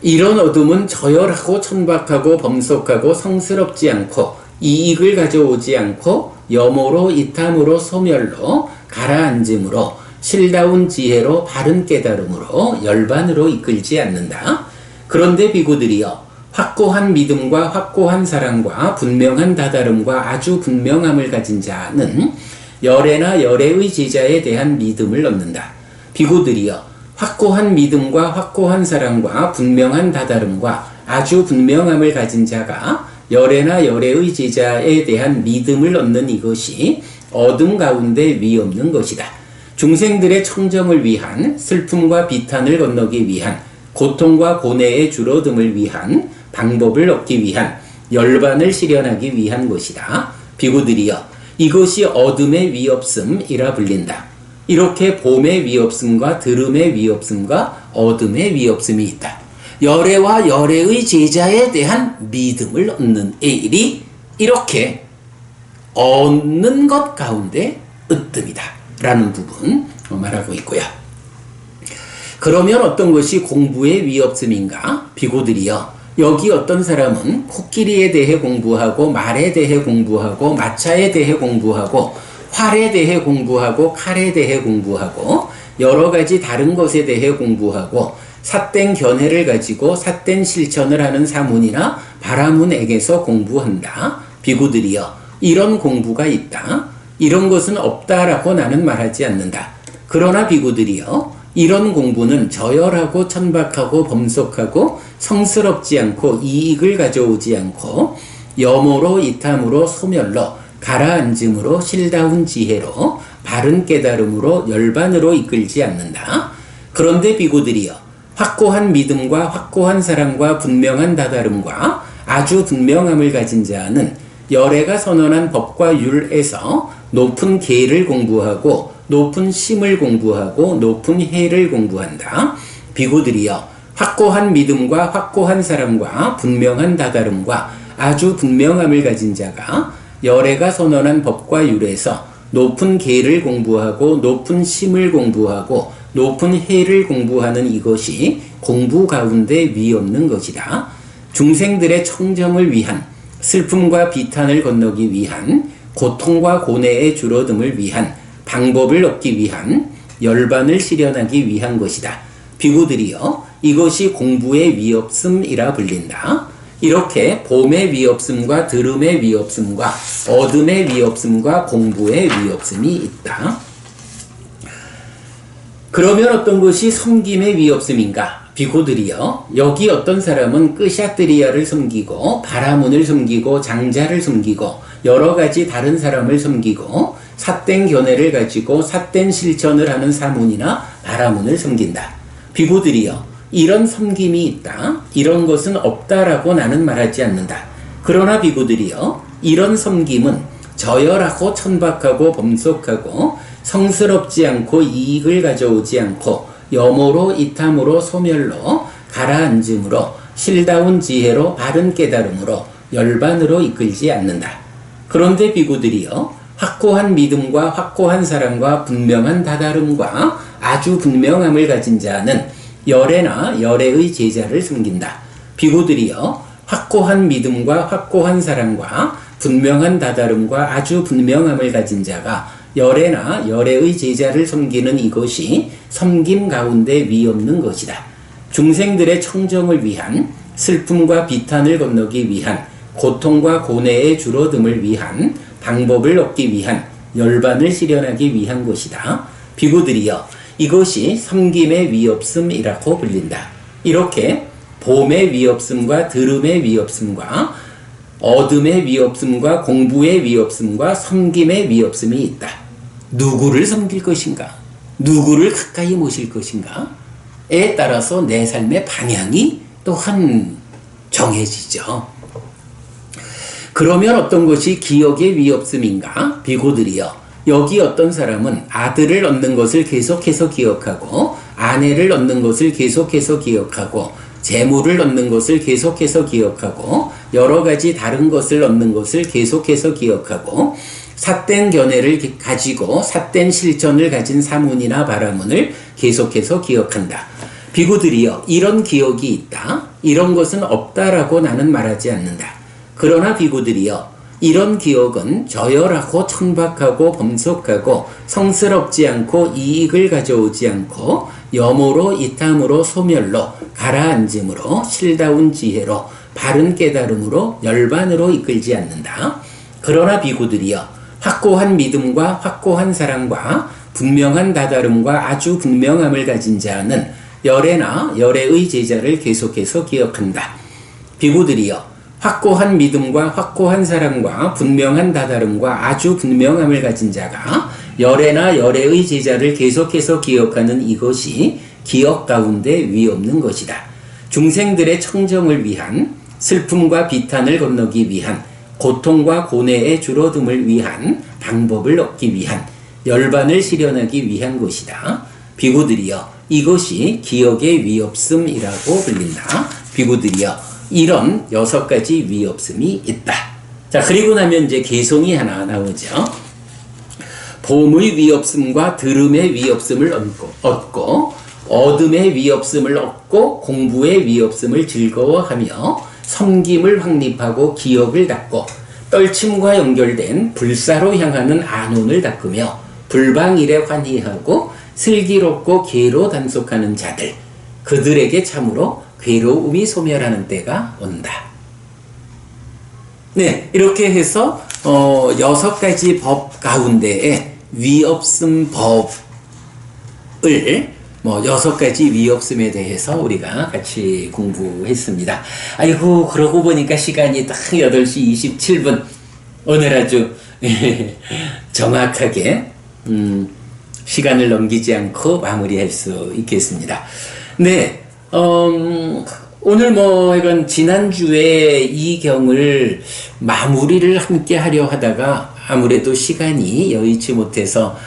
이런 어둠은 저열하고 천박하고 범속하고 성스럽지 않고 이익을 가져오지 않고 염오로 이탐으로 소멸로 가라앉음으로 실다운 지혜로 바른 깨달음으로 열반으로 이끌지 않는다. 그런데 비구들이여, 확고한 믿음과 확고한 사랑과 분명한 다다름과 아주 분명함을 가진 자는 열애나 열애의 제자에 대한 믿음을 얻는다. 비구들이여, 확고한 믿음과 확고한 사랑과 분명한 다다름과 아주 분명함을 가진 자가 열애나 열애의 제자에 대한 믿음을 얻는 이것이 어둠 가운데 위없는 것이다. 중생들의 청정을 위한, 슬픔과 비탄을 건너기 위한, 고통과 고뇌의 줄어듦을 위한, 방법을 얻기 위한, 열반을 실현하기 위한 것이다. 비구들이여, 이것이 어둠의 위없음이라 불린다. 이렇게 봄의 위없음과 들음의 위없음과 어둠의 위없음이 있다. 열애와 열애의 제자에 대한 믿음을 얻는 일이 이렇게 얻는 것 가운데 으뜸이다 라는 부분 말하고 있고요. 그러면 어떤 것이 공부의 위협점인가? 비고들이여, 여기 어떤 사람은 코끼리에 대해 공부하고 말에 대해 공부하고 마차에 대해 공부하고 활에 대해 공부하고 칼에 대해 공부하고 여러 가지 다른 것에 대해 공부하고 삿된 견해를 가지고 삿된 실천을 하는 사문이나 바라문에게서 공부한다. 비구들이여, 이런 공부가 있다. 이런 것은 없다라고 나는 말하지 않는다. 그러나 비구들이여, 이런 공부는 저열하고 천박하고 범속하고 성스럽지 않고 이익을 가져오지 않고 염호로 이탐으로 소멸로 가라앉음으로 실다운 지혜로 바른 깨달음으로 열반으로 이끌지 않는다. 그런데 비구들이여, 확고한 믿음과 확고한 사랑과 분명한 다다름과 아주 분명함을 가진 자는 열애가 선언한 법과 율에서 높은 계를 공부하고 높은 심을 공부하고 높은 해를 공부한다. 비구들이여, 확고한 믿음과 확고한 사랑과 분명한 다다름과 아주 분명함을 가진 자가 열애가 선언한 법과 율에서 높은 계를 공부하고 높은 심을 공부하고 높은 해를 공부하는 이것이 공부 가운데 위없는 것이다. 중생들의 청정을 위한, 슬픔과 비탄을 건너기 위한, 고통과 고뇌의 줄어듦을 위한, 방법을 얻기 위한, 열반을 실현하기 위한 것이다. 비구들이여, 이것이 공부의 위없음이라 불린다. 이렇게 봄의 위없음과 들음의 위없음과 어둠의 위없음과 공부의 위없음이 있다. 그러면 어떤 것이 섬김의 위없음인가? 비고들이여, 여기 어떤 사람은 끄샤트리아를 섬기고 바라문을 섬기고 장자를 섬기고 여러 가지 다른 사람을 섬기고 삿된 견해를 가지고 삿된 실천을 하는 사문이나 바라문을 섬긴다. 비고들이여, 이런 섬김이 있다. 이런 것은 없다라고 나는 말하지 않는다. 그러나 비구들이여, 이런 섬김은 저열하고 천박하고 범속하고 성스럽지 않고 이익을 가져오지 않고 염호로 이탐으로 소멸로 가라앉음으로 실다운 지혜로 바른 깨달음으로 열반으로 이끌지 않는다. 그런데 비구들이여, 확고한 믿음과 확고한 사랑과 분명한 다다름과 아주 분명함을 가진 자는 열애나 열애의 제자를 섬긴다. 비구들이여, 확고한 믿음과 확고한 사랑과 분명한 다다름과 아주 분명함을 가진 자가 열애나 열애의 제자를 섬기는 이것이 섬김 가운데 위없는 것이다. 중생들의 청정을 위한, 슬픔과 비탄을 건너기 위한, 고통과 고뇌의 줄어듦을 위한, 방법을 얻기 위한, 열반을 실현하기 위한 것이다. 비구들이여, 이것이 섬김의 위없음이라고 불린다. 이렇게 봄의 위없음과 들음의 위없음과 어둠의 위없음과 공부의 위없음과 섬김의 위없음이 있다. 누구를 섬길 것인가? 누구를 가까이 모실 것인가? 에 따라서 내 삶의 방향이 또한 정해지죠. 그러면 어떤 것이 기억의 위없음인가? 비고들이여, 여기 어떤 사람은 아들을 얻는 것을 계속해서 기억하고 아내를 얻는 것을 계속해서 기억하고 재물을 얻는 것을 계속해서 기억하고 여러 가지 다른 것을 얻는 것을 계속해서 기억하고 삿된 견해를 가지고 삿된 실천을 가진 사문이나 바라문을 계속해서 기억한다. 비구들이여, 이런 기억이 있다. 이런 것은 없다라고 나는 말하지 않는다. 그러나 비구들이여, 이런 기억은 저열하고 천박하고 범속하고 성스럽지 않고 이익을 가져오지 않고 염호로 이탐으로 소멸로 가라앉음으로 실다운 지혜로 바른 깨달음으로 열반으로 이끌지 않는다. 그러나 비구들이여, 확고한 믿음과 확고한 사랑과 분명한 다다름과 아주 분명함을 가진 자는 열애나 열애의 제자를 계속해서 기억한다. 비구들이여, 확고한 믿음과 확고한 사랑과 분명한 다다름과 아주 분명함을 가진 자가 열애나 열애의 제자를 계속해서 기억하는 이것이 기억 가운데 위없는 것이다. 중생들의 청정을 위한, 슬픔과 비탄을 건너기 위한, 고통과 고뇌의 줄어듦을 위한, 방법을 얻기 위한, 열반을 실현하기 위한 것이다. 비구들이여 이것이 기억의 위없음이라고 불린다. 비구들이여 이런 6가지 위없음이 있다. 자, 그리고 나면 이제 개성이 하나 나오죠. 봄의 위없음과 들음의 위없음을 얻고 어둠의 위없음을 얻고 공부의 위없음을 즐거워하며 섬김을 확립하고 기억을 닦고 떨침과 연결된 불사로 향하는 안온을 닦으며 불방일에 환희하고 슬기롭고 괴로 단속하는 자들 그들에게 참으로 괴로움이 소멸하는 때가 온다. 네, 이렇게 해서 6가지 법 가운데에 위없음 법을 6가지 위없음에 대해서 우리가 같이 공부했습니다. 아이고, 그러고 보니까 시간이 딱 8시 27분. 오늘 아주 정확하게 시간을 넘기지 않고 마무리할 수 있겠습니다. 네, 오늘 이건 지난주에 이 경을 마무리를 함께 하려 하다가 아무래도 시간이 여의치 못해서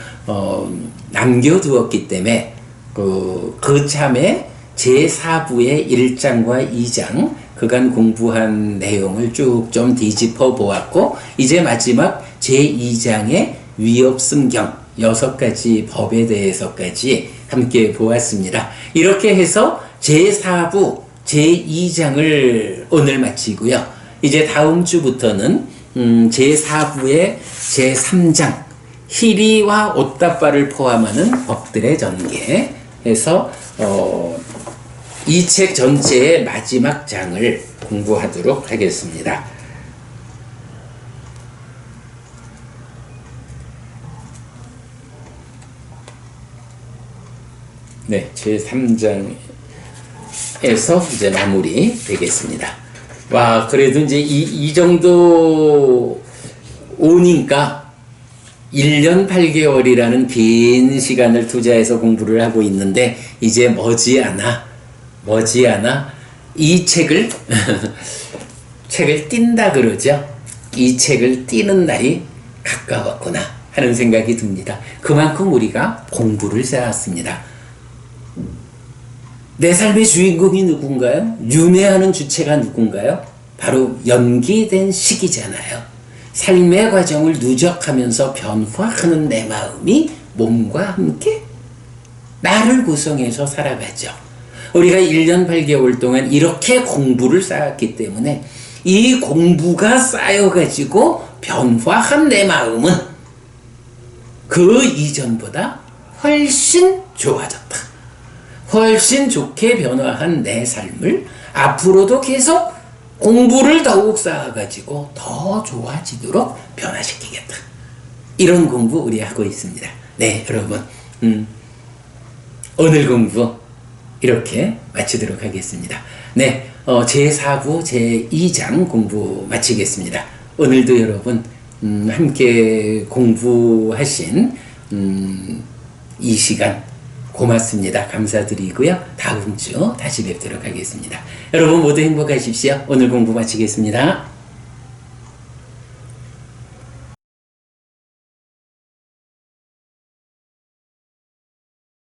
남겨두었기 때문에 그 참에 제4부의 1장과 2장 그간 공부한 내용을 쭉 좀 뒤집어 보았고 이제 마지막 제2장의 위없음경 6가지 법에 대해서까지 함께 보았습니다. 이렇게 해서 제4부 제2장을 오늘 마치고요. 이제 다음 주부터는 제4부의 제3장 희리와 옷다빠를 포함하는 법들의 전개 해서 이 책 전체의 마지막 장을 공부하도록 하겠습니다. 네, 제3장에서 이제 마무리 되겠습니다. 와, 그래도 이제 이 정도 오니까 1년 8개월이라는 긴 시간을 투자해서 공부를 하고 있는데 이제 머지않아 이 책을 책을 띈다 그러죠. 이 책을 띄는 날이 가까웠구나 하는 생각이 듭니다. 그만큼 우리가 공부를 쌓았습니다. 내 삶의 주인공이 누군가요? 윤회하는 주체가 누군가요? 바로 연기된 시기잖아요. 삶의 과정을 누적하면서 변화하는 내 마음이 몸과 함께 나를 구성해서 살아가죠. 우리가 1년 8개월 동안 이렇게 공부를 쌓았기 때문에 이 공부가 쌓여가지고 변화한 내 마음은 그 이전보다 훨씬 좋아졌다. 훨씬 좋게 변화한 내 삶을 앞으로도 계속 공부를 더욱 쌓아가지고 더 좋아지도록 변화시키겠다. 이런 공부 우리 하고 있습니다. 네, 여러분. 오늘 공부 이렇게 마치도록 하겠습니다. 네, 제4부 제2장 공부 마치겠습니다. 오늘도 여러분 함께 공부하신 이 시간 고맙습니다. 감사드리고요. 다음 주 다시 뵙도록 하겠습니다. 여러분 모두 행복하십시오. 오늘 공부 마치겠습니다.